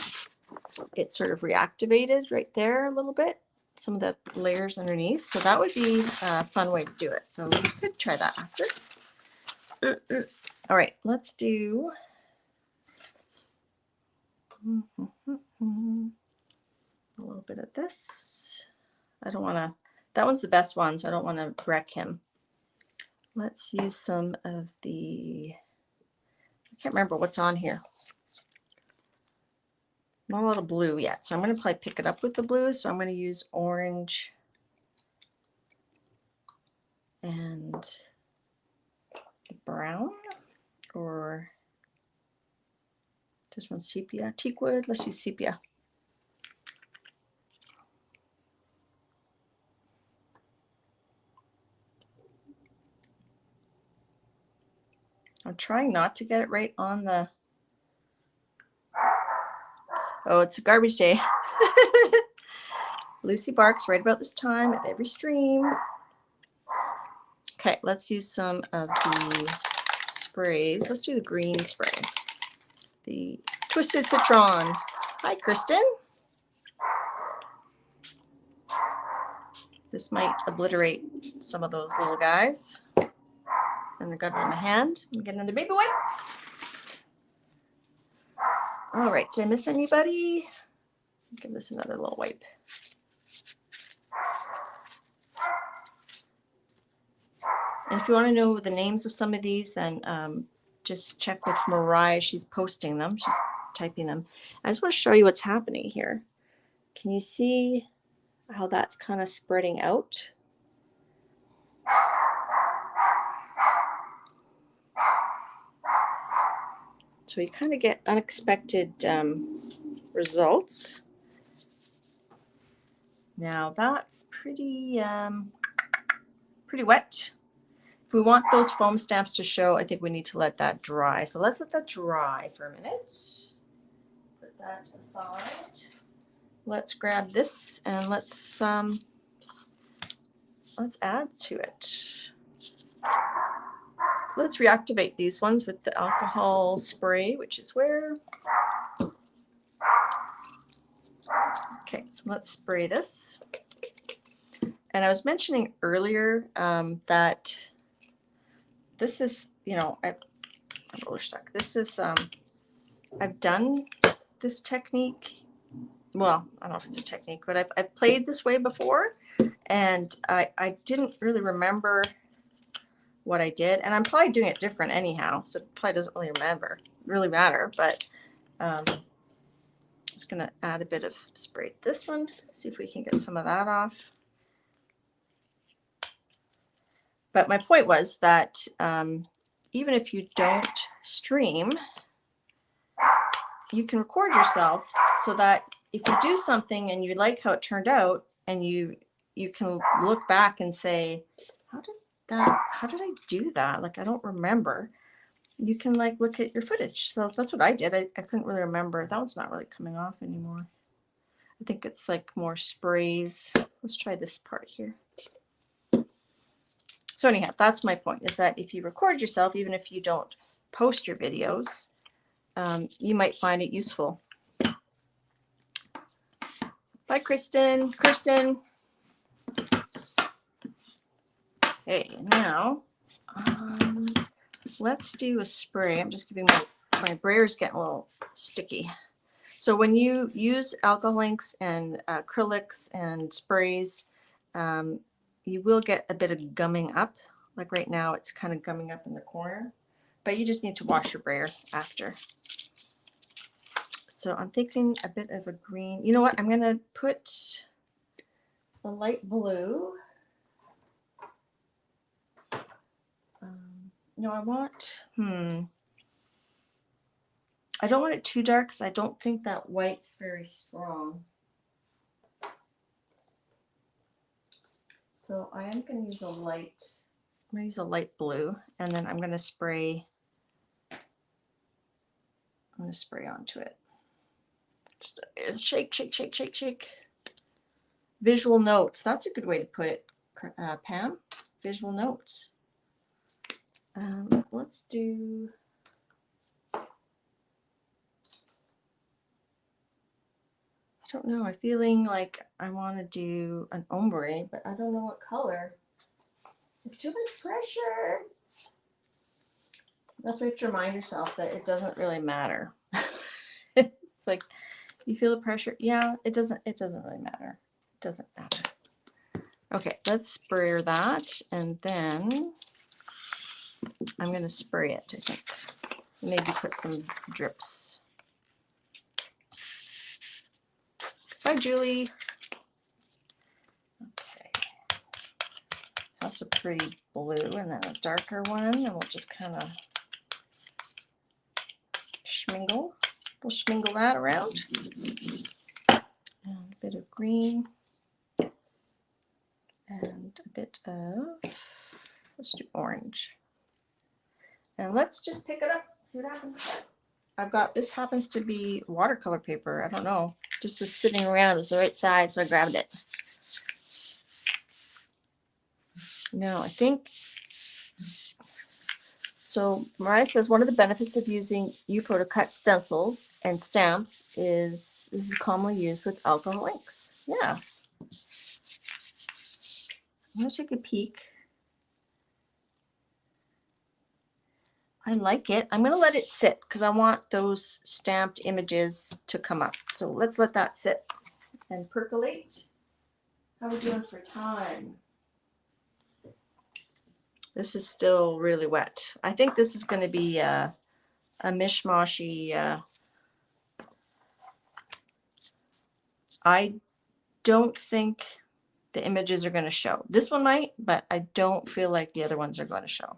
it's sort of reactivated right there a little bit, some of the layers underneath. So that would be a fun way to do it. So we could try that after. All right, let's do a little bit of this. I don't want to, that one's the best one, so I don't want to wreck him. Let's use some of the, I can't remember what's on here. Not a lot of blue yet, so I'm going to probably pick it up with the blue. So I'm going to use orange and the brown, or this one's sepia, teakwood. Let's use sepia. I'm trying not to get it right on the, oh, it's a garbage day. Lucy barks right about this time at every stream. Okay, let's use some of the sprays. Let's do the green spray. The Twisted Citron. Hi, Kristen. This might obliterate some of those little guys. And I got it on my hand. I'm getting another baby wipe. All right, did I miss anybody? Give this another little wipe. And if you want to know the names of some of these, then just check with Mariah. She's posting them. She's typing them. I just want to show you what's happening here. Can you see how that's kind of spreading out? So you kind of get unexpected results. Now that's pretty pretty wet. If we want those foam stamps to show, I think we need to let that dry. So let's let that dry for a minute. Put that aside. Let's grab this and let's add to it. Let's reactivate these ones with the alcohol spray, which is where. Okay, so let's spray this. And I was mentioning earlier that this is, you know, this is, I've done this technique. Well, I don't know if it's a technique, but I've played this way before, and I didn't really remember what I did, and I'm probably doing it different anyhow, so it probably doesn't really matter. But I'm just gonna add a bit of spray to this one, see if we can get some of that off. But my point was that even if you don't stream, you can record yourself so that if you do something and you like how it turned out, and you can look back and say, how did I do that? Like, I don't remember. You can like look at your footage. So that's what I did. I couldn't really remember. That one's not really coming off anymore. I think it's like more sprays. Let's try this part here. So anyhow, that's my point, is that if you record yourself, even if you don't post your videos, you might find it useful. Bye, Kristen. Kirsten. Okay, now let's do a spray. I'm just giving my brayer's getting a little sticky. So when you use alcohol inks and acrylics and sprays, you will get a bit of gumming up. Like right now, it's kind of gumming up in the corner, but you just need to wash your brayer after. So I'm thinking a bit of a green. You know what? I'm going to put a light blue. No, I want, I don't want it too dark because I don't think that white's very strong. So I am going to use a light, I'm going to use a light blue, and then I'm going to spray, onto it. Just shake, shake, shake, shake, shake. Visual notes. That's a good way to put it, Pam. Visual notes. Let's do, I don't know, I'm feeling like I want to do an ombre, but I don't know what color. It's too much pressure. That's why you have to remind yourself that it doesn't really matter. It's like, you feel the pressure. Yeah, it doesn't really matter. It doesn't matter. Okay, let's spray that, and then I'm going to spray it, I think. Maybe put some drips. Hi, Julie. Okay. So that's a pretty blue, and then a darker one, and we'll just kind of schmingle. We'll schmingle that around. And a bit of green. And a bit of, let's do orange. And let's just pick it up, see what happens. I've got, this happens to be watercolor paper. I don't know, just was sitting around. It was the right size, so I grabbed it. No, I think, so Mariah says one of the benefits of using UPO to cut stencils and stamps is this is commonly used with alcohol inks. Yeah. I'm going to take a peek. I like it. I'm going to let it sit because I want those stamped images to come up. So let's let that sit and percolate. How are we doing for time? This is still really wet. I think this is going to be a mishmashy. I don't think the images are going to show. This one might, but I don't feel like the other ones are going to show.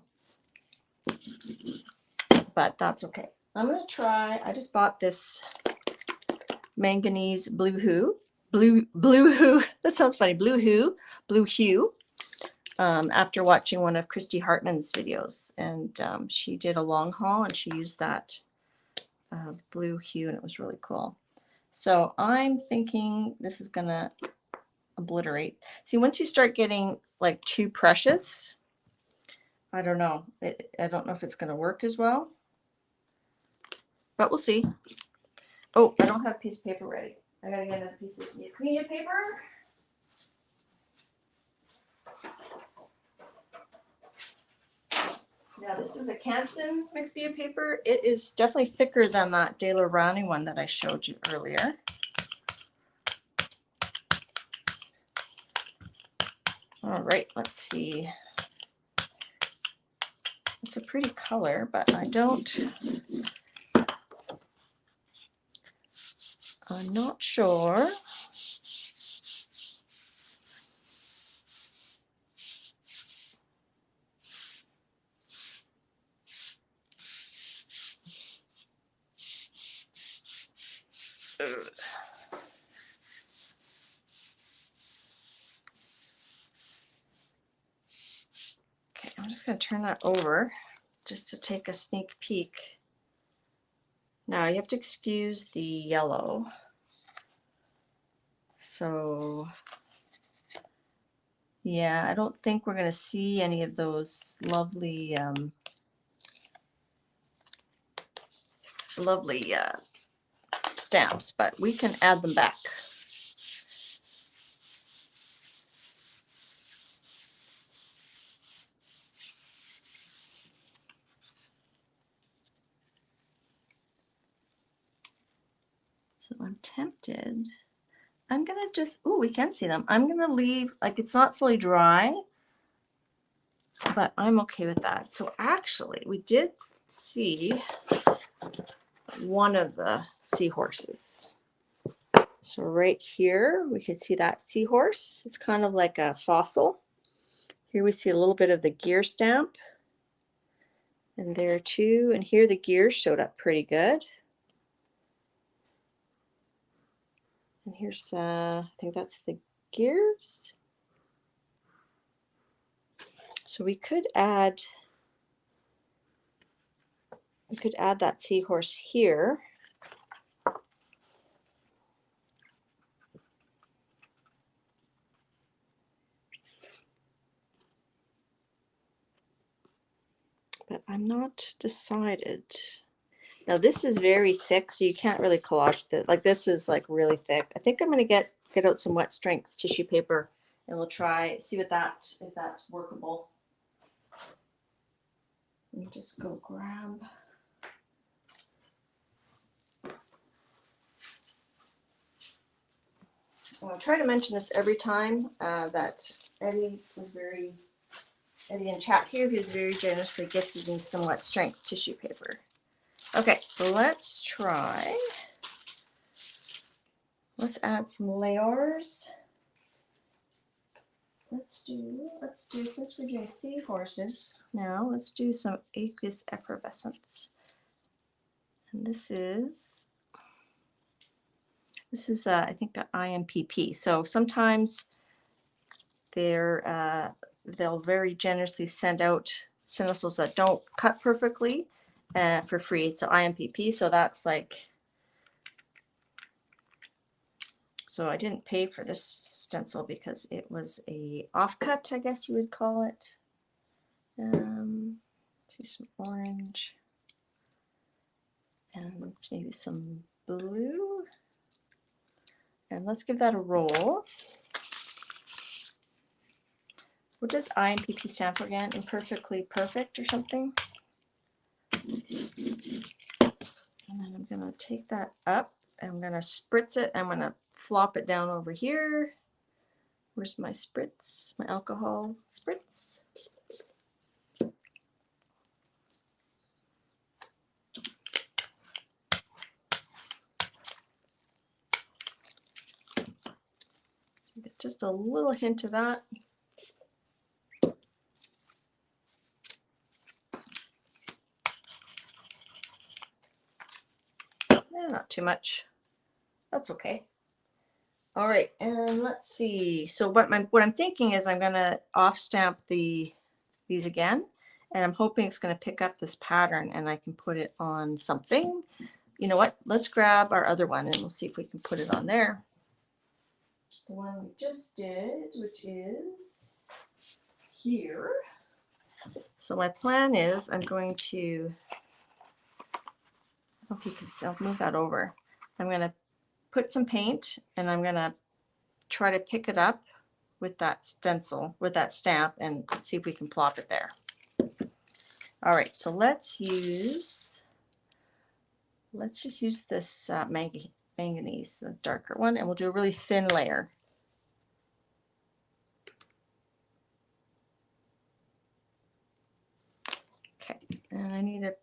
But that's okay. I'm going to try, I just bought this manganese blue hue. That sounds funny. Blue hue. After watching one of Christy Hartman's videos, and she did a long haul and she used that blue hue and it was really cool. So I'm thinking this is gonna obliterate. See, once you start getting like too precious, I don't know. I don't know if it's gonna work as well, but we'll see. Oh, I don't have a piece of paper ready. I gotta get another piece of media paper. Now this is a Canson mixed media paper. It is definitely thicker than that De La Rani one that I showed you earlier. All right, let's see. It's a pretty color, but I'm not sure. Okay, I'm just going to turn that over just to take a sneak peek. Now you have to excuse the yellow. So yeah, I don't think we're going to see any of those lovely stamps, but we can add them back. So I'm tempted. I'm gonna just, oh, we can see them. I'm gonna leave, like it's not fully dry, but I'm okay with that. So actually, we did see one of the seahorses. So right here, we can see that seahorse. It's kind of like a fossil. Here we see a little bit of the gear stamp. And there too, and here the gears showed up pretty good. And here's, I think that's the gears. So we could add that seahorse here. But I'm not decided. Now this is very thick, so you can't really collage this. Like this is like really thick. I think I'm gonna get out some wet strength tissue paper and we'll try, see what if that's workable. Let me just go grab. I'll try to mention this every time that Eddie in chat here, who's very generously gifted me some wet strength tissue paper. Okay, so let's try let's add some layers. Let's do, since we're doing seahorses now, let's do some aqueous effervescence. And this is I think an IMPP. So sometimes they'll very generously send out stencils that don't cut perfectly for free. So IMPP, so that's like, so I didn't pay for this stencil because it was a offcut, I guess you would call it. See some orange and maybe some blue. And let's give that a roll. What does IMPP stand for again? Imperfectly perfect or something? And then I'm going to take that up and I'm going to spritz it. I'm going to flop it down over here. Where's my spritz? My alcohol spritz. Get just a little hint of that. Not too much. That's okay. All right, and let's see. So what I'm thinking is I'm gonna off stamp these again, and I'm hoping it's gonna pick up this pattern and I can put it on something. You know what? Let's grab our other one and we'll see if we can put it on there. The one we just did, which is here. So my plan is I'm going to, I don't know if you can see, I'll move that over. I'm gonna put some paint and I'm gonna try to pick it up with that stencil, with that stamp, and see if we can plop it there. All right, so let's just use this manganese, the darker one, and we'll do a really thin layer. Okay, and I need a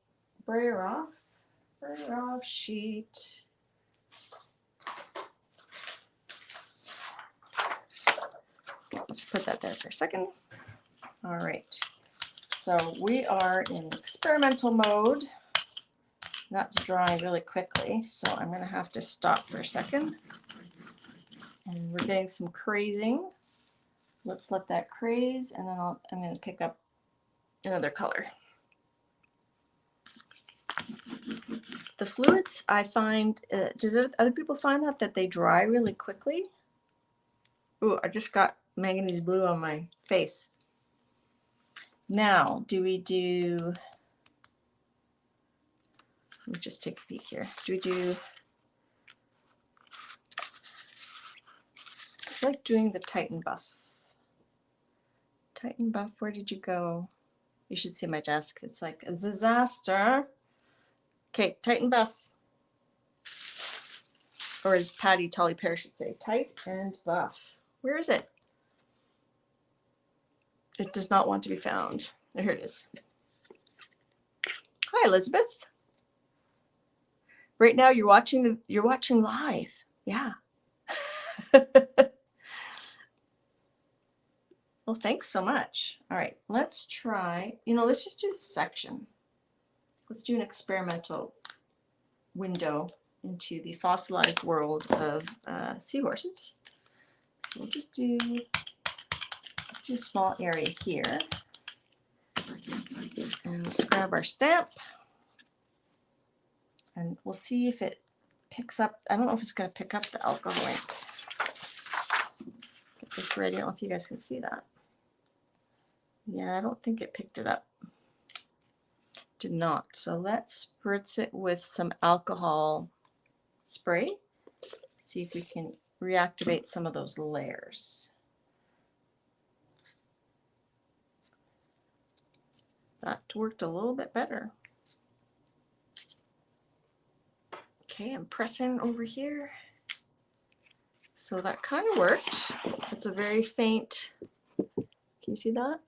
brayer off sheet. Let's put that there for a second. All right, so we are in experimental mode. That's drying really quickly, so I'm going to have to stop for a second. And we're getting some crazing. Let's let that craze, and then I'm going to pick up another color. The fluids, I find, does other people find that they dry really quickly? Ooh, I just got manganese blue on my face. Now, let me just take a peek here. I like doing the Titan Buff. Titan Buff, where did you go? You should see my desk. It's like a disaster. Okay, Titan Buff. Or as Patty Tully Pear should say, Tight and Buff. Where is it? It does not want to be found. Here it is. Hi, Elizabeth. Right now you're watching live. Yeah. Well, thanks so much. All right, let's try, let's just do a section. Let's do an experimental window into the fossilized world of seahorses. So we'll just let's do a small area here. And let's grab our stamp. And we'll see if it picks up. I don't know if it's going to pick up the alcohol ink. Get this ready. I don't know if you guys can see that. Yeah, I don't think it picked it up. Did not. So let's spritz it with some alcohol spray. See if we can reactivate some of those layers. That worked a little bit better. Okay, I'm pressing over here. So that kind of worked. It's a very faint, can you see that?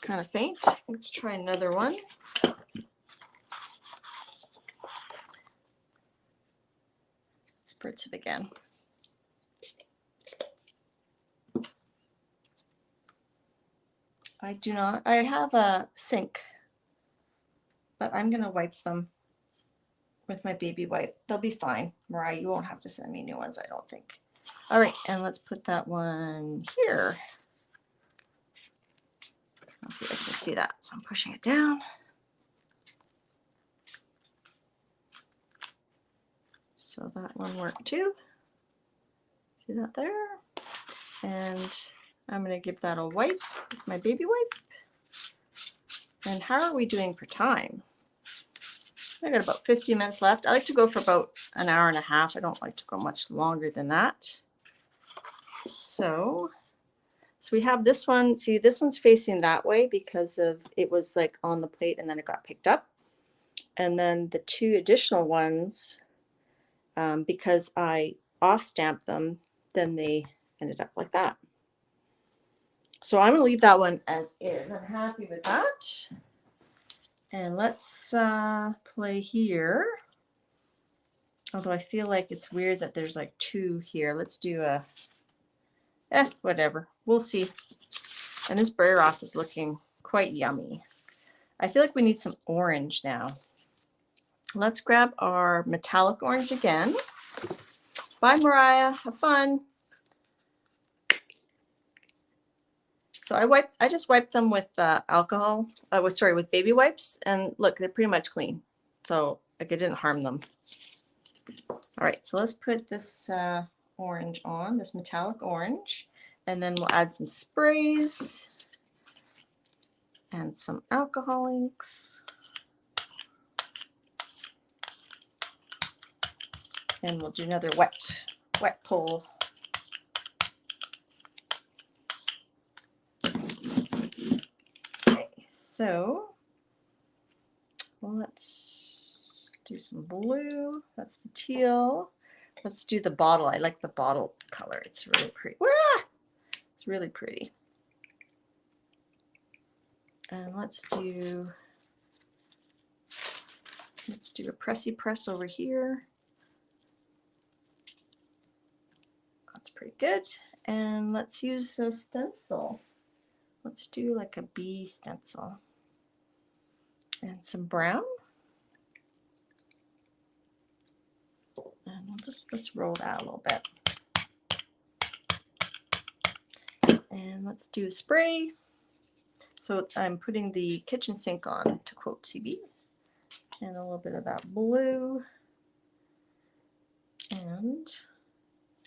Kind of faint. Let's try another one. spritz it again. I do not. I have a sink, but I'm going to wipe them with my baby wipe. They'll be fine. Mariah, you won't have to send me new ones, I don't think. All right, and let's put that one here. I don't know if you guys can see that, so I'm pushing it down. So that one worked too. See that there? And I'm going to give that a wipe with my baby wipe. And how are we doing for time? I got about 50 minutes left. I like to go for about an hour and a half. I don't like to go much longer than that. So we have this one. See, this one's facing that way because of it was like on the plate and then it got picked up. And then the two additional ones, because I off-stamped them, then they ended up like that. So I'm going to leave that one as is. I'm happy with that. And let's play here. Although I feel like it's weird that there's like two here. Let's do a, whatever. We'll see. And this brayer off is looking quite yummy. I feel like we need some orange now. Let's grab our metallic orange again. Bye, Mariah. Have fun. So I just wiped them with alcohol. With baby wipes, and look, they're pretty much clean. So like it didn't harm them. All right, so let's put this orange on, this metallic orange, and then we'll add some sprays and some alcohol inks. And we'll do another wet pull. Okay, so let's do some blue. That's the teal. Let's do the bottle. I like the bottle color. It's really pretty. Ah! It's really pretty. And let's do a pressy press over here. That's pretty good. And let's use a stencil. Let's do like a bee stencil. And some brown. And let's roll that a little bit. And let's do a spray. So I'm putting the kitchen sink on, to quote CB. And a little bit of that blue. And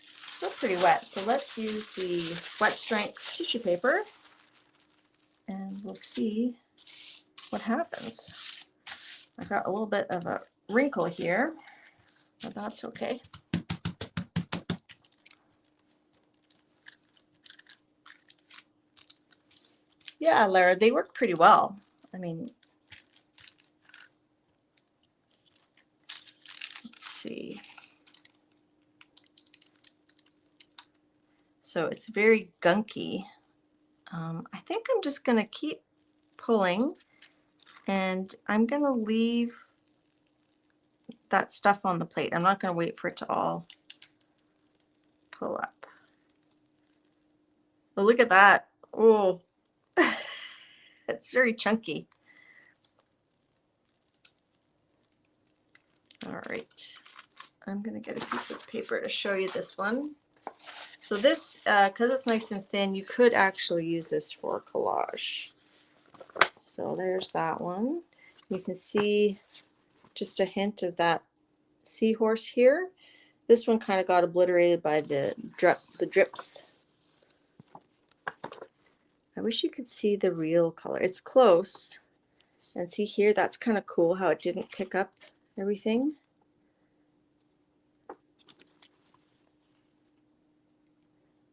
still pretty wet. So let's use the wet strength tissue paper. And we'll see what happens. I got a little bit of a wrinkle here, but that's okay. Yeah, Lara, they work pretty well. I mean, let's see. So it's very gunky. I think I'm just going to keep pulling, and I'm going to leave that stuff on the plate. I'm not going to wait for it to all pull up. But look at that. Oh, it's very chunky. All right. I'm going to get a piece of paper to show you this one. So this, because it's nice and thin, you could actually use this for collage. So there's that one. You can see just a hint of that seahorse here. This one kind of got obliterated by the drips. I wish you could see the real color. It's close. And see here, that's kind of cool how it didn't pick up everything.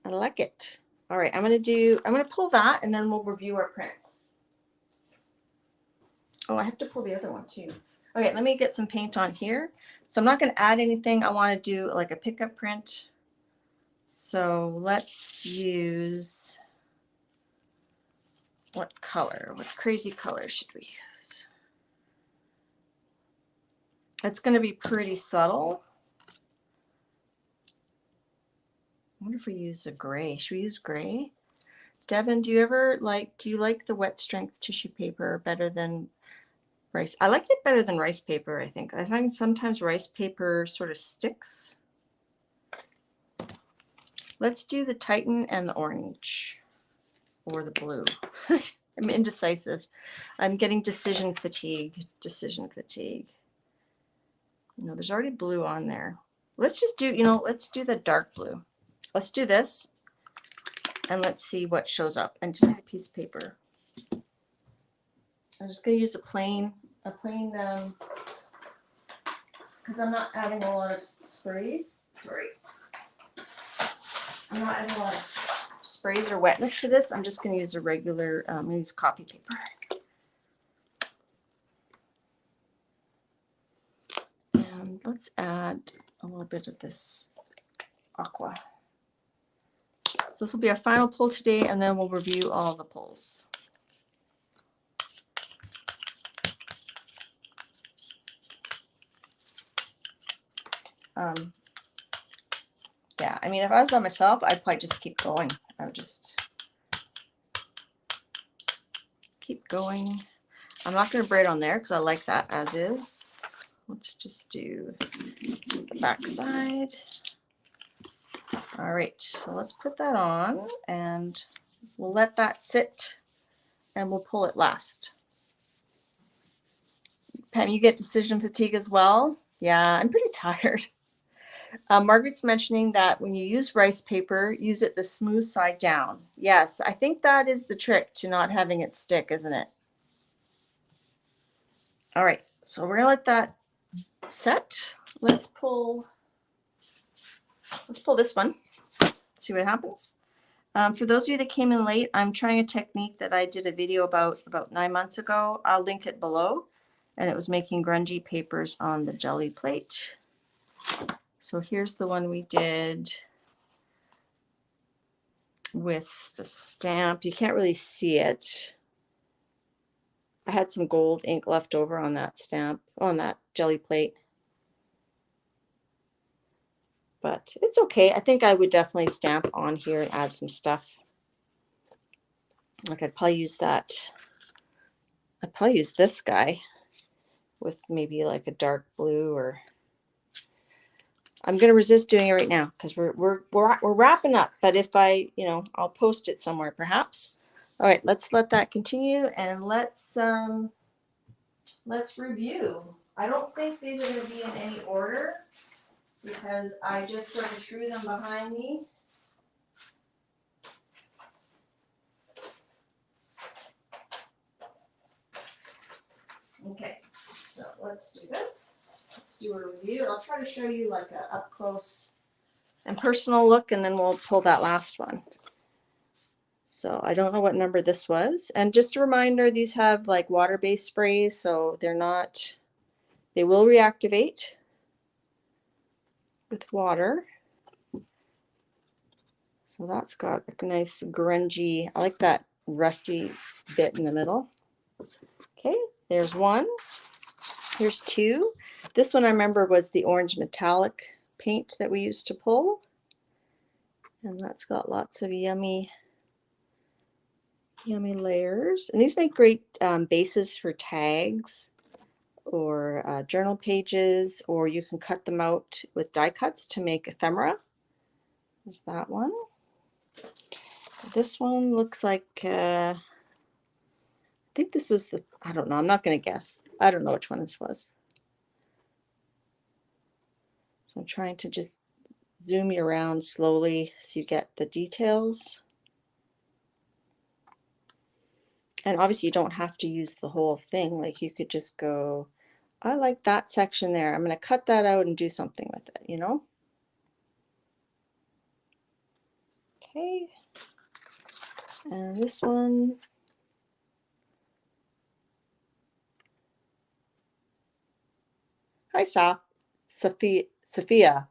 I like it. All right, I'm gonna pull that and then we'll review our prints. Oh, I have to pull the other one too. Okay, let me get some paint on here. So I'm not gonna add anything. I wanna do like a pickup print. So let's use, what color? What crazy color should we use? It's gonna be pretty subtle. wonder if we use a gray. Should we use gray? Devin, do you like the wet strength tissue paper better than rice? I like it better than rice paper, I think. I find sometimes rice paper sort of sticks. Let's do the Titan and the orange or the blue. I'm indecisive. I'm getting decision fatigue. Decision fatigue. No, there's already blue on there. Let's just do, let's do the dark blue. Let's do this and let's see what shows up. And just need a piece of paper. I'm just going to use a plain, because I'm not adding a lot of sprays. Sorry. I'm not adding a lot of sprays or wetness to this. I'm just going to use a regular, I'm going to use copy paper. And let's add a little bit of this aqua. So this will be our final pull today, and then we'll review all the pulls. Yeah, I mean, if I was by myself, I'd probably just keep going. I would just keep going. I'm not going to braid on there because I like that as is. Let's just do the back side. All right, so let's put that on and we'll let that sit and we'll pull it last. Pam, you get decision fatigue as well? Yeah, I'm pretty tired. Margaret's mentioning that when you use rice paper, use it the smooth side down. Yes, I think that is the trick to not having it stick, isn't it? All right, so we're gonna let that set. Let's pull this one, see what happens. For those of you that came in late, I'm trying a technique that I did a video about 9 months ago. I'll link it below, and it was making grungy papers on the Gelli plate. So here's the one we did with the stamp. You can't really see it. I had some gold ink left over on that stamp, on that Gelli plate. But it's okay. I think I would definitely stamp on here and add some stuff. Like I'd probably use that. I'd probably use this guy with maybe like a dark blue, or I'm going to resist doing it right now because we're wrapping up. But if I, I'll post it somewhere perhaps. All right, let's let that continue and let's review. I don't think these are going to be in any order because I just sort of threw them behind me. Okay, so let's do this. Let's do a review. I'll try to show you like a up close and personal look, and then we'll pull that last one. So I don't know what number this was. And just a reminder, these have like water-based sprays, so they will reactivate with water. So that's got a nice grungy, I like that rusty bit in the middle. Okay, there's one. Here's two. This one I remember was the orange metallic paint that we used to pull. And that's got lots of yummy layers. And these make great bases for tags or journal pages, or you can cut them out with die cuts to make ephemera. There's that one. This one looks like, I think this was I don't know, I'm not going to guess. I don't know which one this was. So I'm trying to just zoom you around slowly so you get the details. And obviously you don't have to use the whole thing. Like you could just go, I like that section there. I'm going to cut that out and do something with it, Okay. And this one. Hi, Sophia.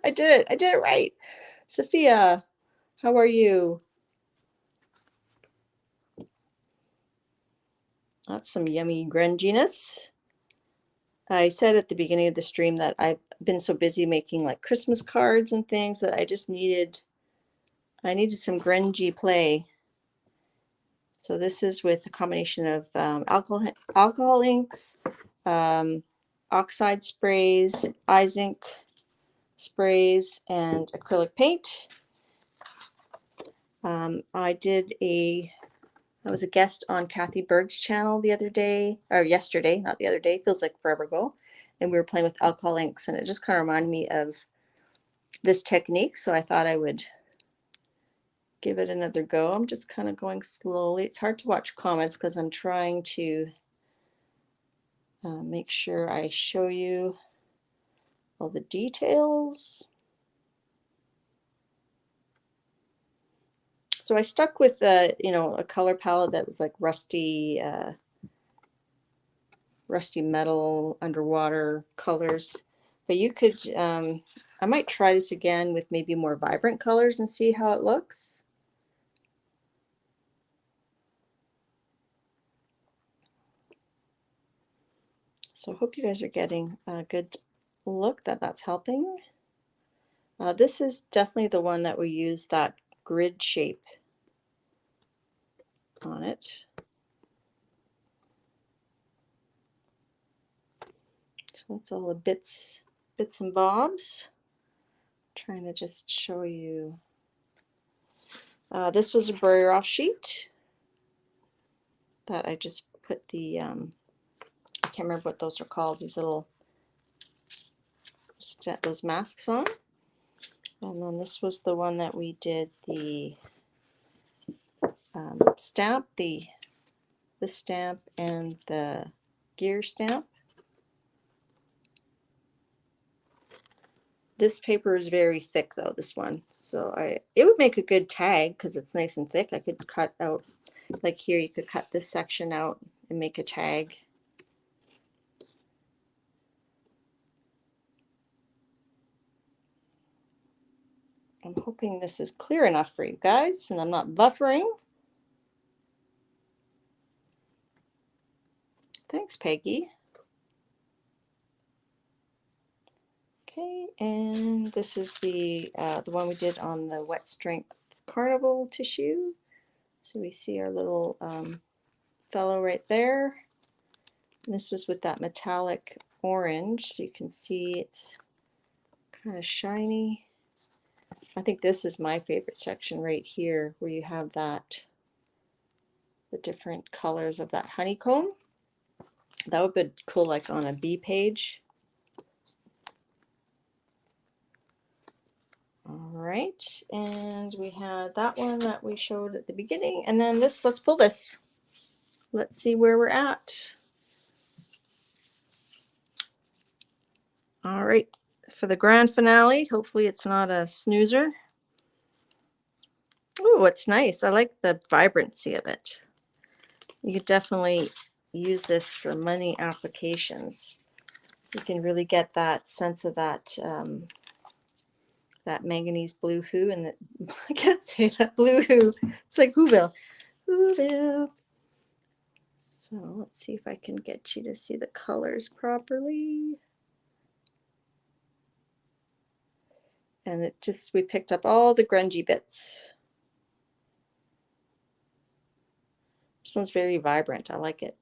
I did it right. Sophia, how are you? That's some yummy grunginess. I said at the beginning of the stream that I've been so busy making like Christmas cards and things that I just needed I needed some grungy play. So this is with a combination of alcohol inks, Oxide Sprays, I-Zink Sprays, and acrylic paint. I was a guest on Kathy Berg's channel the other day, or yesterday, not the other day, feels like forever ago. And we were playing with alcohol inks, and it just kind of reminded me of this technique. So I thought I would give it another go. I'm just kind of going slowly. It's hard to watch comments because I'm trying to make sure I show you all the details. So I stuck with a color palette that was like rusty metal underwater colors, but you could I might try this again with maybe more vibrant colors and see how it looks. So I hope you guys are getting a good look, that's helping. This is definitely the one that we use that grid shape on it. So that's all the bits and bobs. Trying to just show you. This was a brayer off sheet that I just put the I can't remember what those are called, these little those masks on. And then this was the one that we did the stamp, the stamp and the gear stamp. This paper is very thick though, this one. So it would make a good tag because it's nice and thick. I could cut out, like here, you could cut this section out and make a tag. I'm hoping this is clear enough for you guys and I'm not buffering. Thanks, Peggy. Okay, and this is the one we did on the wet strength carnival tissue. So we see our little fellow right there. And this was with that metallic orange, so you can see it's kind of shiny. I think this is my favorite section right here, where you have that, the different colors of that honeycomb. That would be cool, like on a bee page. All right, and we had that one that we showed at the beginning, and then this, let's pull this. Let's see where we're at. All right, for the grand finale, hopefully it's not a snoozer. Oh, it's nice. I like the vibrancy of it. You could definitely use this for money applications. You can really get that sense of that that manganese blue hue, and I can't say that, blue hue. It's like Whoville. Whoville. So let's see if I can get you to see the colors properly. And it just, we picked up all the grungy bits. This one's very vibrant. I like it.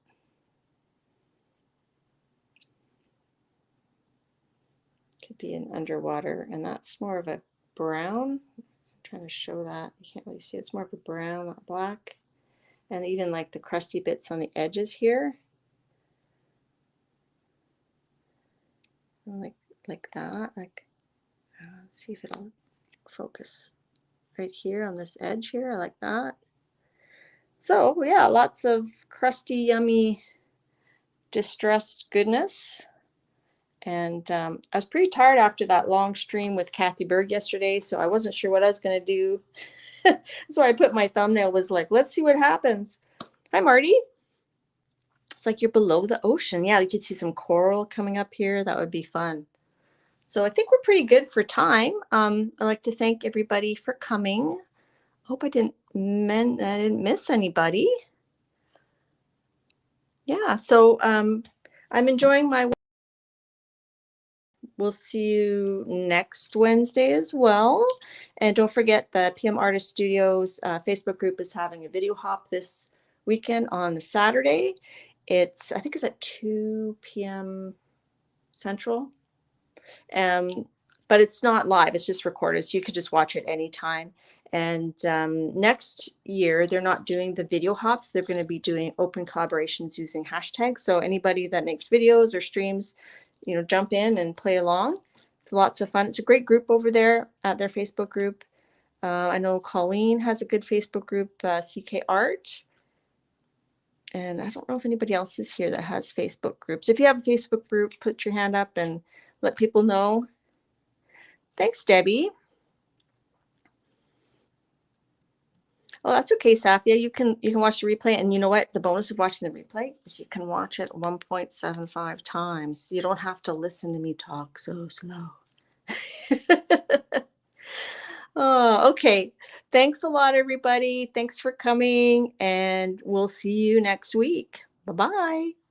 Could be an underwater, and that's more of a brown. I'm trying to show that. You can't really see. It's more of a brown, not black. And even like the crusty bits on the edges here. Like that. Like, let's see if it'll focus. Right here on this edge here. I like that. So yeah, lots of crusty, yummy, distressed goodness. And I was pretty tired after that long stream with Kathy Berg yesterday, so I wasn't sure what I was going to do. So I put my thumbnail was like, let's see what happens. Hi, Marty. It's like you're below the ocean. Yeah, you could see some coral coming up here. That would be fun. So I think we're pretty good for time. I'd like to thank everybody for coming. Hope I didn't miss anybody. Yeah, so I'm enjoying my we'll see you next Wednesday as well. And don't forget the PM Artist Studios Facebook group is having a video hop this weekend on the Saturday. I think it's at 2 p.m. Central. But it's not live, it's just recorded, so you could just watch it anytime. And next year, they're not doing the video hops. They're going to be doing open collaborations using hashtags. So anybody that makes videos or streams, jump in and play along. It's lots of fun. It's a great group over there at their Facebook group. I know Colleen has a good Facebook group, CK Art. And I don't know if anybody else is here that has Facebook groups. If you have a Facebook group, put your hand up and let people know. Thanks, Debbie. Oh, that's okay, Safia. You can watch the replay, and you know what? The bonus of watching the replay is you can watch it 1.75 times. You don't have to listen to me talk so slow. Oh, okay. Thanks a lot, everybody. Thanks for coming, and we'll see you next week. Bye-bye.